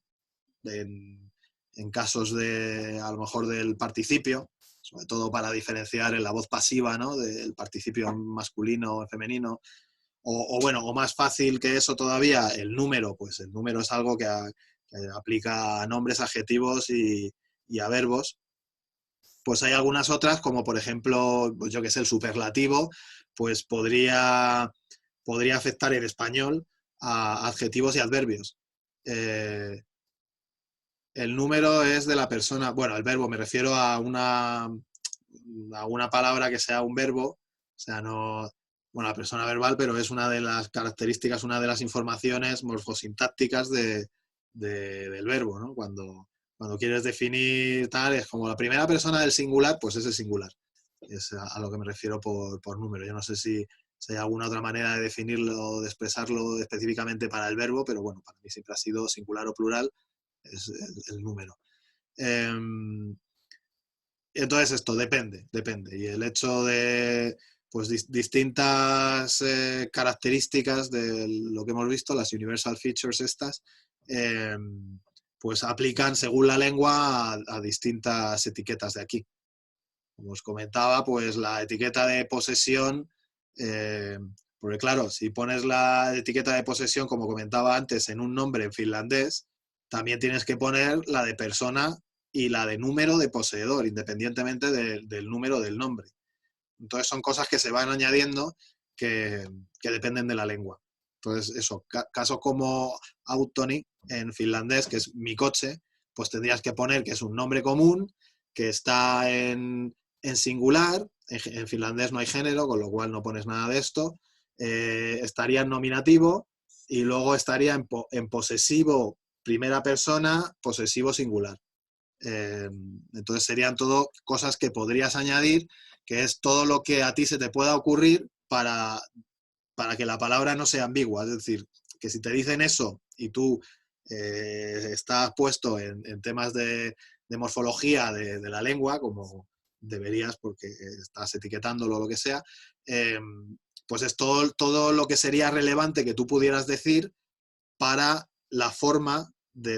en casos a lo mejor del participio, sobre todo para diferenciar en la voz pasiva, ¿no? Del participio masculino o femenino. O bueno, o más fácil que eso todavía, el número, pues el número es algo que aplica a nombres, adjetivos y a verbos. Pues hay algunas otras, como por ejemplo, pues yo que sé, el superlativo, pues podría afectar en español a adjetivos y adverbios. El número es de la persona, bueno, el verbo, me refiero a una palabra que sea un verbo, o sea, no, bueno, la persona verbal, pero es una de las características, una de las informaciones morfosintácticas del verbo, ¿no? Cuando quieres definir tal, es como la primera persona del singular, pues es el singular. Es a lo que me refiero por número. Yo no sé si hay alguna otra manera de definirlo o de expresarlo específicamente para el verbo, pero bueno, para mí siempre ha sido singular o plural, es el número. Entonces esto depende. Y el hecho de pues distintas características de lo que hemos visto, las universal features estas, pues aplican según la lengua a distintas etiquetas de aquí. Como os comentaba, pues la etiqueta de posesión, porque claro, si pones la etiqueta de posesión, como comentaba antes, en un nombre en finlandés, también tienes que poner la de persona y la de número de poseedor, independientemente del número del nombre. Entonces son cosas que se van añadiendo que dependen de la lengua. Entonces eso, caso como autoni en finlandés, que es mi coche, pues tendrías que poner que es un nombre común, que está en singular, en finlandés no hay género, con lo cual no pones nada de esto, estaría en nominativo y luego estaría en posesivo primera persona, posesivo singular. Entonces serían todo cosas que podrías añadir, que es todo lo que a ti se te pueda ocurrir para que la palabra no sea ambigua. Es decir, que si te dicen eso y tú estás puesto en temas de morfología de la lengua, como deberías porque estás etiquetándolo o lo que sea, pues es todo lo que sería relevante que tú pudieras decir para la forma,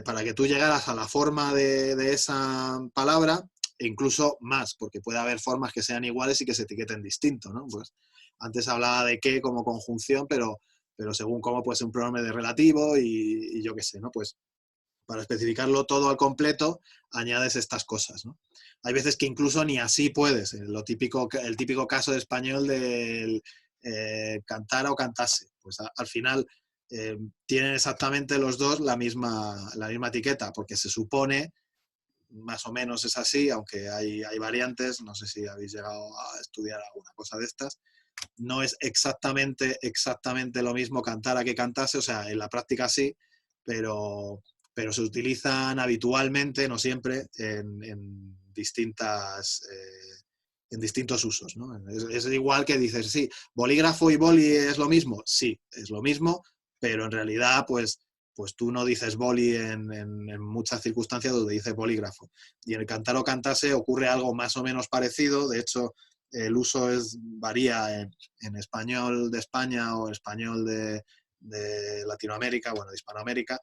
para que tú llegaras a la forma de esa palabra, e incluso más, porque puede haber formas que sean iguales y que se etiqueten distinto, ¿no? Pues antes hablaba de qué como conjunción, pero según cómo puede ser un pronombre de relativo y yo qué sé, ¿no? Pues para especificarlo todo al completo, añades estas cosas, ¿no? Hay veces que incluso ni así puedes. El típico caso de español del cantara o cantase. Pues al final tienen exactamente los dos la misma etiqueta, porque se supone, más o menos es así, aunque hay variantes, no sé si habéis llegado a estudiar alguna cosa de estas, no es exactamente lo mismo cantara que cantase, o sea, en la práctica sí, pero se utilizan habitualmente, no siempre, en distintos usos, ¿no? Es igual que dices, sí, bolígrafo y boli es lo mismo, sí, es lo mismo, pero en realidad, pues tú no dices boli en muchas circunstancias donde dices bolígrafo. Y en el cantar o cantase ocurre algo más o menos parecido, de hecho, el uso varía en español de España o español de Latinoamérica, bueno, de Hispanoamérica,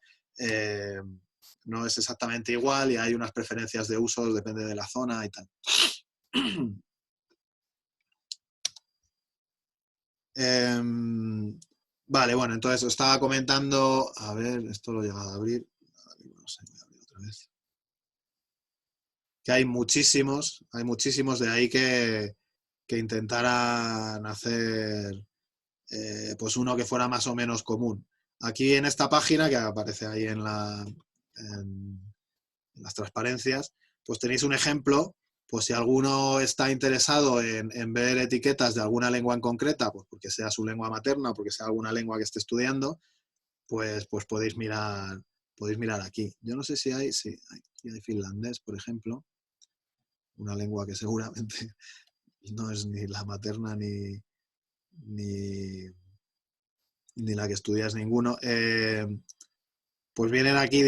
no es exactamente igual y hay unas preferencias de usos, depende de la zona y tal. Vale, bueno, entonces os estaba comentando, a ver, esto lo he llegado a abrir, no sé, voy a abrir otra vez. Que hay muchísimos de ahí que intentaran hacer pues uno que fuera más o menos común. Aquí en esta página, que aparece ahí en las transparencias, pues tenéis un ejemplo, pues si alguno está interesado en ver etiquetas de alguna lengua en concreta, pues porque sea su lengua materna o porque sea alguna lengua que esté estudiando, pues podéis mirar aquí. Yo no sé si hay finlandés, por ejemplo, una lengua que seguramente no es ni la materna ni la que estudias ninguno. Pues vienen aquí,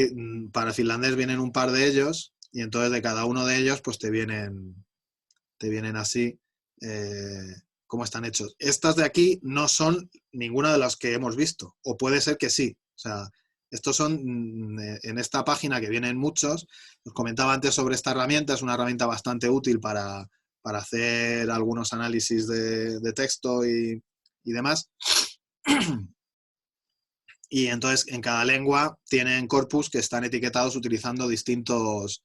para finlandés vienen un par de ellos, y entonces de cada uno de ellos pues te vienen así cómo están hechos. Estas de aquí no son ninguna de las que hemos visto, o puede ser que sí. O sea, estos son, en esta página que vienen muchos, os comentaba antes sobre esta herramienta, es una herramienta bastante útil para hacer algunos análisis de texto y demás. Y entonces en cada lengua tienen corpus que están etiquetados utilizando distintos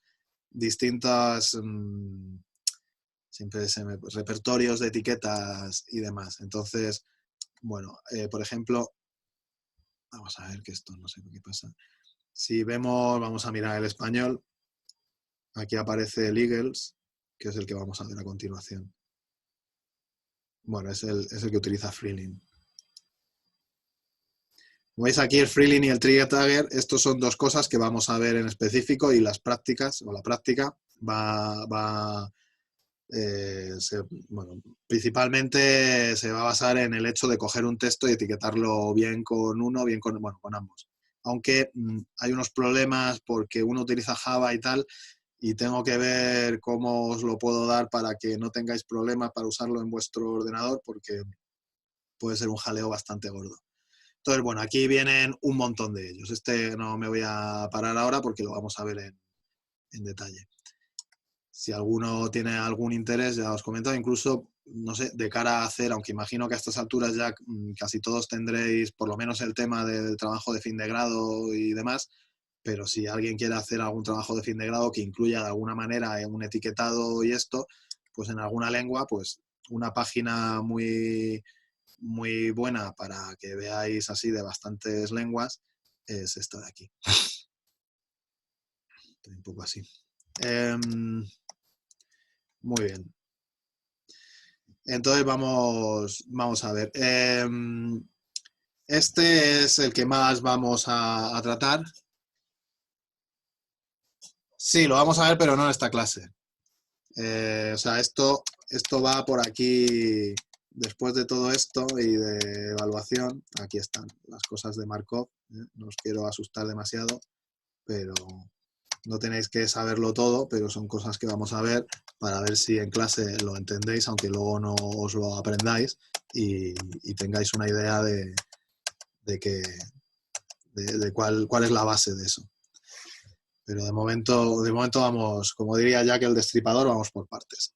repertorios de etiquetas y demás. Entonces, bueno, por ejemplo, vamos a ver que esto no sé qué pasa. Si vemos, vamos a mirar el español, aquí aparece el Eagles, que es el que vamos a ver a continuación. Bueno, es el que utiliza Freeling. Como veis aquí el Freeling y el Trigger Tagger, estos son dos cosas que vamos a ver en específico y las prácticas, o la práctica, principalmente se va a basar en el hecho de coger un texto y etiquetarlo bien con uno, bien con ambos. Aunque hay unos problemas porque uno utiliza Java y tal, y tengo que ver cómo os lo puedo dar para que no tengáis problemas para usarlo en vuestro ordenador, porque puede ser un jaleo bastante gordo. Entonces, bueno, aquí vienen un montón de ellos. Este no me voy a parar ahora porque lo vamos a ver en detalle. Si alguno tiene algún interés, ya os comento, incluso, no sé, de cara a hacer, aunque imagino que a estas alturas ya casi todos tendréis por lo menos el tema del trabajo de fin de grado y demás, pero si alguien quiere hacer algún trabajo de fin de grado que incluya de alguna manera un etiquetado y esto, pues en alguna lengua, pues una página muy, muy buena para que veáis así de bastantes lenguas es esta de aquí. Un poco así. Muy bien. Entonces vamos a ver. Este es el que más vamos a tratar. Sí, lo vamos a ver, pero no en esta clase. O sea, esto va por aquí, después de todo esto y de evaluación, aquí están las cosas de Markov. No os quiero asustar demasiado, pero no tenéis que saberlo todo, pero son cosas que vamos a ver para ver si en clase lo entendéis, aunque luego no os lo aprendáis y tengáis una idea de cuál es la base de eso. Pero de momento vamos, como diría Jack el Destripador, vamos por partes.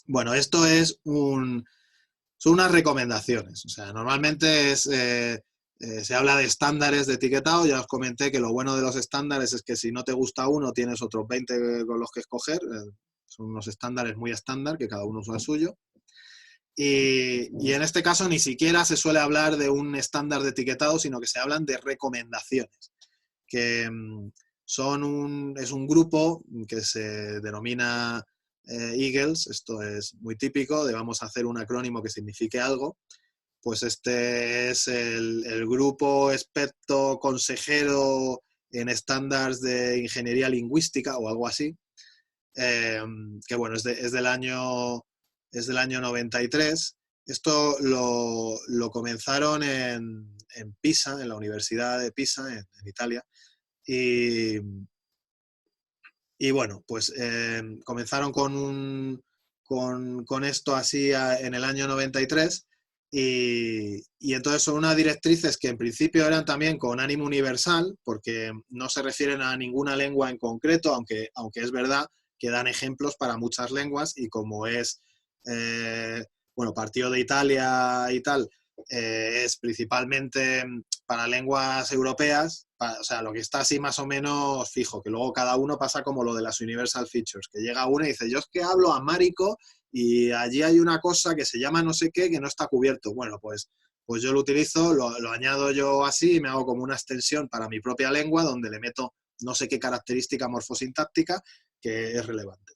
Bueno, esto son unas recomendaciones. O sea, normalmente se habla de estándares de etiquetado. Ya os comenté que lo bueno de los estándares es que si no te gusta uno, tienes otros 20 con los que escoger. Son unos estándares muy estándar, que cada uno usa el suyo. Y en este caso ni siquiera se suele hablar de un estándar de etiquetado, sino que se hablan de recomendaciones, que es un grupo que se denomina Eagles. Esto es muy típico de vamos a hacer un acrónimo que signifique algo. Pues este es el grupo experto consejero en estándares de ingeniería lingüística o algo así, que bueno, es del año 93. Esto lo comenzaron en Pisa, en la Universidad de Pisa, en Italia. Y bueno, pues comenzaron con esto así en el año 93 y entonces son unas directrices que en principio eran también con ánimo universal, porque no se refieren a ninguna lengua en concreto, aunque es verdad que dan ejemplos para muchas lenguas y como es, bueno, partido de Italia y tal, es principalmente para lenguas europeas, o sea, lo que está así más o menos fijo, que luego cada uno pasa como lo de las Universal Features, que llega uno y dice, yo es que hablo amárico y allí hay una cosa que se llama no sé qué que no está cubierto. Bueno, pues yo lo utilizo, lo añado yo así y me hago como una extensión para mi propia lengua donde le meto no sé qué característica morfosintáctica que es relevante.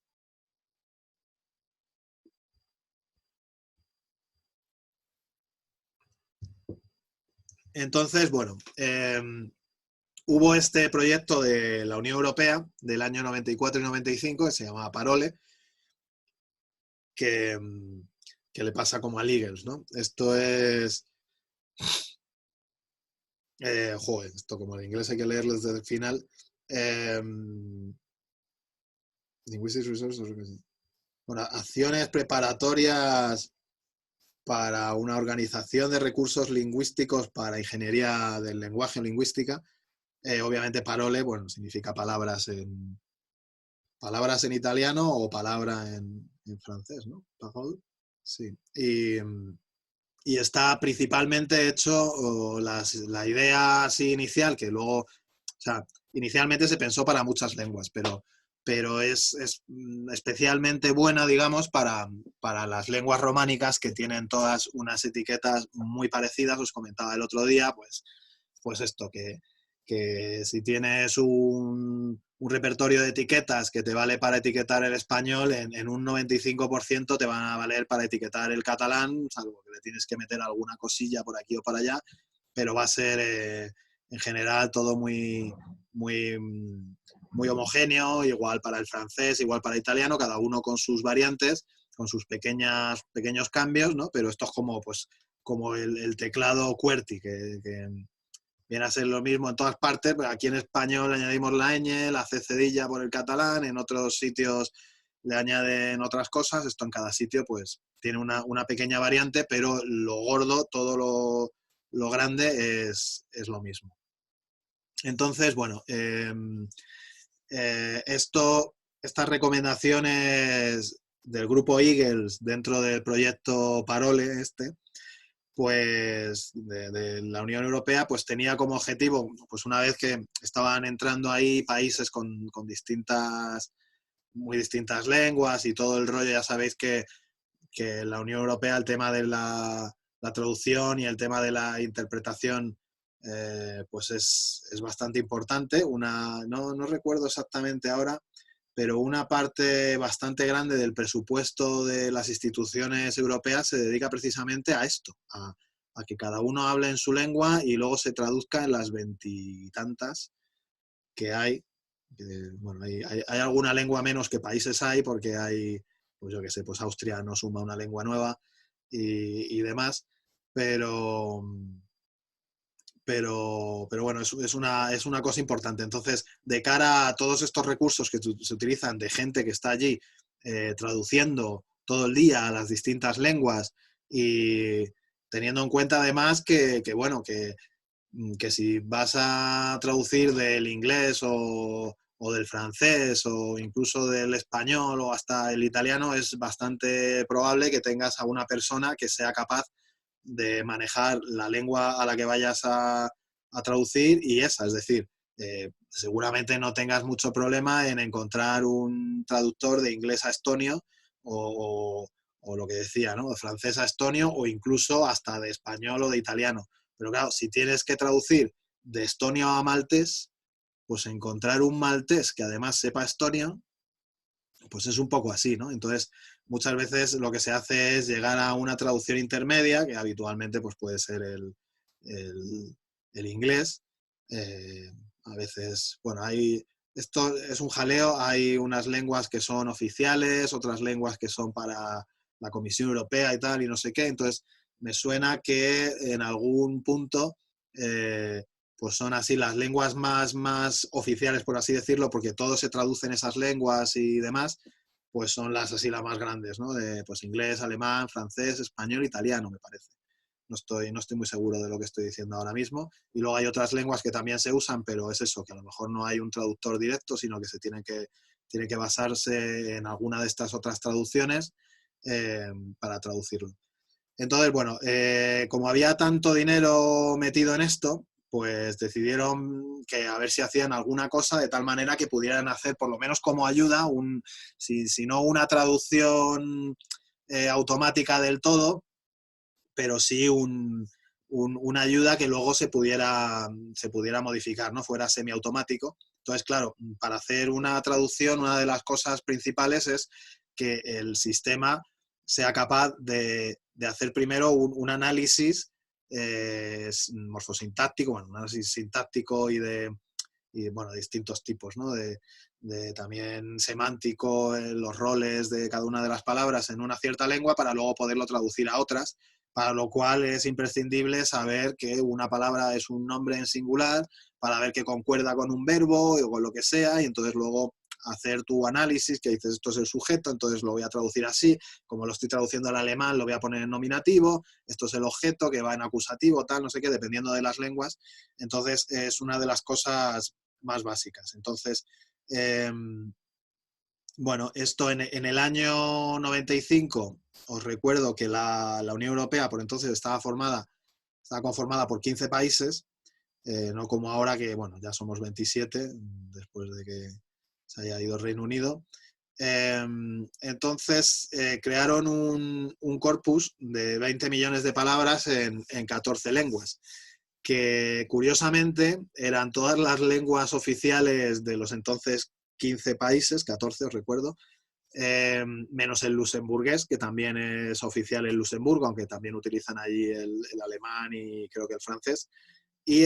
Entonces, bueno, hubo este proyecto de la Unión Europea del año 94 y 95 que se llamaba Parole, que le pasa como a Eagles, ¿no? Esto es... joder, esto como en inglés hay que leerlo desde el final. Linguistic Resources. Bueno, acciones preparatorias para una organización de recursos lingüísticos para ingeniería del lenguaje o lingüística. Obviamente Parole, bueno, significa palabras en italiano o palabra en francés, ¿no? Parole, sí. Y está principalmente hecho, la idea así inicial, que luego, o sea, inicialmente se pensó para muchas lenguas, pero es especialmente buena, digamos, para las lenguas románicas que tienen todas unas etiquetas muy parecidas. Os comentaba el otro día, pues esto, que si tienes un repertorio de etiquetas que te vale para etiquetar el español, en un 95% te van a valer para etiquetar el catalán, salvo que le tienes que meter alguna cosilla por aquí o por allá, pero va a ser en general todo muy, muy, muy homogéneo, igual para el francés, igual para el italiano, cada uno con sus variantes, con sus pequeños cambios, ¿no? Pero esto es como el teclado QWERTY, que viene a ser lo mismo en todas partes, pero aquí en español añadimos la ñ, la c cedilla por el catalán, en otros sitios le añaden otras cosas, esto en cada sitio pues tiene una pequeña variante, pero lo gordo, todo lo grande es lo mismo. Entonces, bueno, estas recomendaciones del grupo Eagles dentro del proyecto Parole pues de la Unión Europea, pues tenía como objetivo, pues una vez que estaban entrando ahí países con muy distintas lenguas y todo el rollo, ya sabéis que la Unión Europea, el tema de la traducción y el tema de la interpretación, pues es bastante importante. No recuerdo exactamente ahora, pero una parte bastante grande del presupuesto de las instituciones europeas se dedica precisamente a esto, a que cada uno hable en su lengua y luego se traduzca en las 20 y tantas que hay. Bueno, hay alguna lengua menos que países hay, porque hay, pues yo qué sé, pues Austria no suma una lengua nueva y demás, pero bueno, es una cosa importante. Entonces, de cara a todos estos recursos que se utilizan de gente que está allí traduciendo todo el día a las distintas lenguas y teniendo en cuenta además bueno, que si vas a traducir del inglés o del francés o incluso del español o hasta el italiano, es bastante probable que tengas a una persona que sea capaz de manejar la lengua a la que vayas a traducir y esa, es decir, seguramente no tengas mucho problema en encontrar un traductor de inglés a estonio o lo que decía, ¿no? De francés a estonio o incluso hasta de español o de italiano. Pero claro, si tienes que traducir de estonio a maltés, pues encontrar un maltés que además sepa estonio, pues es un poco así, ¿no? Entonces, muchas veces lo que se hace es llegar a una traducción intermedia, que habitualmente pues, puede ser el inglés. A veces, bueno, esto es un jaleo, hay unas lenguas que son oficiales, otras lenguas que son para la Comisión Europea y tal, y no sé qué. Entonces, me suena que en algún punto pues son así las lenguas más oficiales, por así decirlo, porque todo se traduce en esas lenguas y demás, pues son las más grandes, ¿no? Pues inglés, alemán, francés, español, italiano, me parece. No estoy muy seguro de lo que estoy diciendo ahora mismo. Y luego hay otras lenguas que también se usan, pero es eso, que a lo mejor no hay un traductor directo, sino que tiene que basarse en alguna de estas otras traducciones para traducirlo. Entonces, bueno, como había tanto dinero metido en esto, pues decidieron que a ver si hacían alguna cosa de tal manera que pudieran hacer, por lo menos como ayuda, si no una traducción automática del todo, pero sí una ayuda que luego se pudiera modificar, ¿no? Fuera semiautomático. Entonces, claro, para hacer una traducción, una de las cosas principales es que el sistema sea capaz de hacer primero un análisis morfosintáctico, bueno, un análisis sintáctico y bueno, distintos tipos, ¿no? De también semántico, los roles de cada una de las palabras en una cierta lengua para luego poderlo traducir a otras, para lo cual es imprescindible saber que una palabra es un nombre en singular, para ver que concuerda con un verbo o con lo que sea, y entonces luego hacer tu análisis, que dices esto es el sujeto, entonces lo voy a traducir así, como lo estoy traduciendo al alemán lo voy a poner en nominativo, esto es el objeto que va en acusativo, tal, no sé qué, dependiendo de las lenguas. Entonces es una de las cosas más básicas. Entonces, bueno, esto en el año 95, os recuerdo que la Unión Europea por entonces estaba conformada por 15 países, no como ahora que, bueno, ya somos 27, después de que se haya ido el Reino Unido. Entonces, crearon un corpus de 20 millones de palabras en 14 lenguas, que curiosamente eran todas las lenguas oficiales de los entonces 15 países, 14 os recuerdo, menos el luxemburgués, que también es oficial en Luxemburgo, aunque también utilizan allí el alemán y creo que el francés, y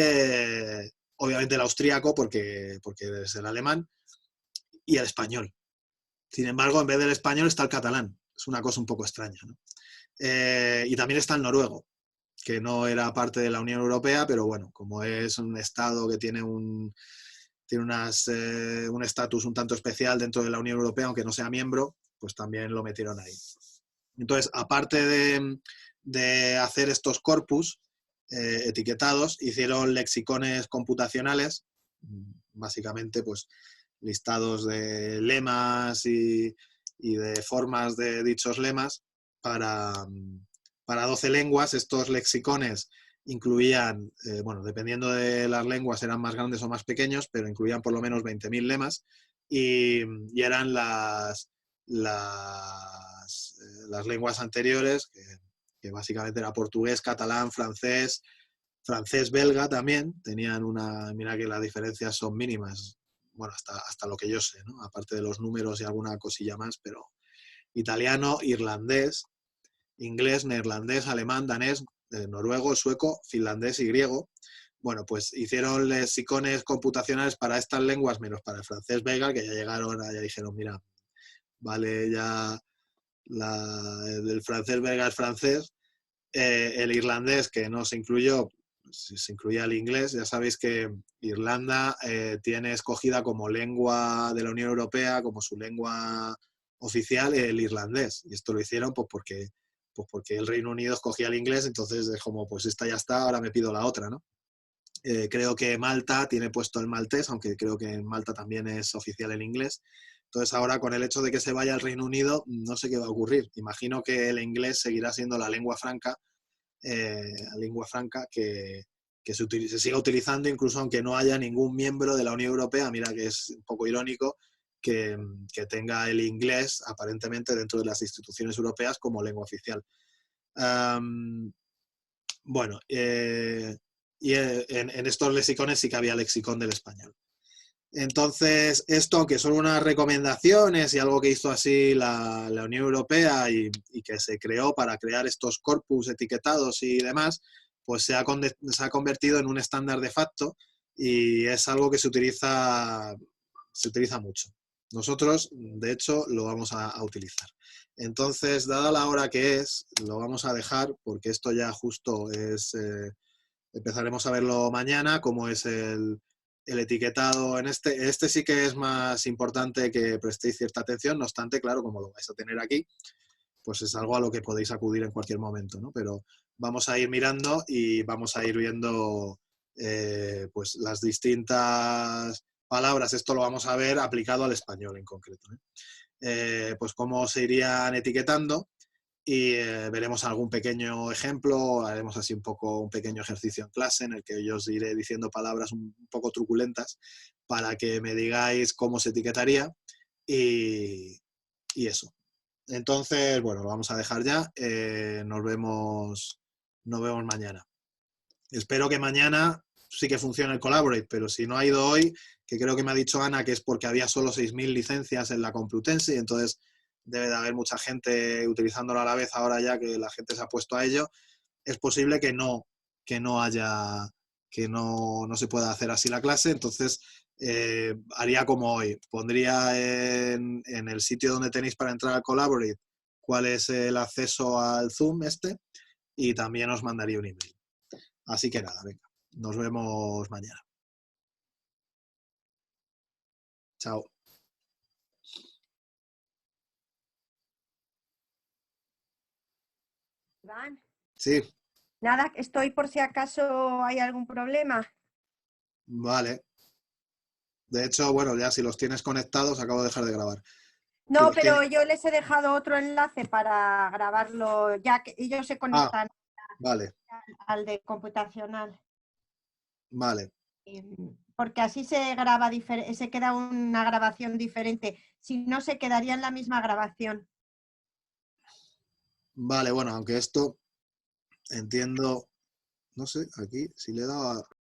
obviamente el austríaco, porque es el alemán, y el español. Sin embargo, en vez del español está el catalán. Es una cosa un poco extraña, ¿no? Y también está el noruego. que no era parte de la Unión Europea, pero bueno, como es un Estado que tiene un estatus un tanto especial dentro de la Unión Europea, aunque no sea miembro, pues también lo metieron ahí. Entonces, aparte de hacer estos corpus etiquetados, hicieron lexicones computacionales, básicamente pues listados de lemas y de formas de dichos lemas para 12 lenguas. Estos lexicones incluían, bueno, dependiendo de las lenguas eran más grandes o más pequeños, pero incluían por lo menos 20.000 lemas y eran las lenguas anteriores, que básicamente era portugués, catalán, francés, belga también. Tenían mira que las diferencias son mínimas, bueno, hasta lo que yo sé, ¿no? Aparte de los números y alguna cosilla más, pero italiano, irlandés, inglés, neerlandés, alemán, danés, noruego, sueco, finlandés y griego. Bueno, pues hicieron lexicones computacionales para estas lenguas, menos para el francés belga, que ya llegaron, ya dijeron, mira, vale, ya el francés belga es francés, el irlandés, que no se incluyó, se incluía el inglés. Ya sabéis que Irlanda tiene escogida como lengua de la Unión Europea, como su lengua oficial, el irlandés. Y esto lo hicieron pues porque el Reino Unido escogía el inglés, entonces es como, pues esta ya está, ahora me pido la otra, ¿no? Creo que Malta tiene puesto el maltés, aunque creo que en Malta también es oficial el inglés. Entonces ahora, con el hecho de que se vaya al Reino Unido, no sé qué va a ocurrir. Imagino que el inglés seguirá siendo la lengua franca que se siga utilizando, incluso aunque no haya ningún miembro de la Unión Europea. Mira que es un poco irónico que tenga el inglés aparentemente dentro de las instituciones europeas como lengua oficial. Bueno, y en estos lexicones sí que había lexicón del español. Entonces, esto, aunque son unas recomendaciones y algo que hizo así la Unión Europea y que se creó para crear estos corpus etiquetados y demás, pues se ha convertido en un estándar de facto y es algo que se utiliza mucho. Nosotros, de hecho, lo vamos a utilizar. Entonces, dada la hora que es, lo vamos a dejar porque esto ya justo es... empezaremos a verlo mañana, cómo es el etiquetado en este sí que es más importante que prestéis cierta atención. No obstante, claro, como lo vais a tener aquí, pues es algo a lo que podéis acudir en cualquier momento, ¿no? Pero vamos a ir mirando y vamos a ir viendo pues las distintas palabras. Esto lo vamos a ver aplicado al español en concreto, ¿eh? Pues cómo se irían etiquetando y veremos algún pequeño ejemplo, haremos así un pequeño ejercicio en clase en el que yo os iré diciendo palabras un poco truculentas para que me digáis cómo se etiquetaría y eso. Entonces, bueno, lo vamos a dejar ya. Nos vemos mañana. Espero que mañana sí que funcione el Collaborate, pero si no ha ido hoy, que creo que me ha dicho Ana que es porque había solo 6.000 licencias en la Complutense y entonces debe de haber mucha gente utilizándolo a la vez ahora ya que la gente se ha puesto a ello. Es posible que no se pueda hacer así la clase, entonces haría como hoy. Pondría en el sitio donde tenéis para entrar al Collaborate cuál es el acceso al Zoom y también os mandaría un email. Así que nada, venga, nos vemos mañana. Chao. Iván. Sí. Nada, estoy por si acaso hay algún problema. Vale. De hecho, bueno, ya si los tienes conectados, acabo de dejar de grabar. No, pero yo les he dejado otro enlace para grabarlo, ya que ellos se conectan vale. al de computacional. Vale. Porque así se graba se queda una grabación diferente. Si no, se quedaría en la misma grabación. Vale, bueno, aunque esto entiendo, no sé, aquí si le he dado a...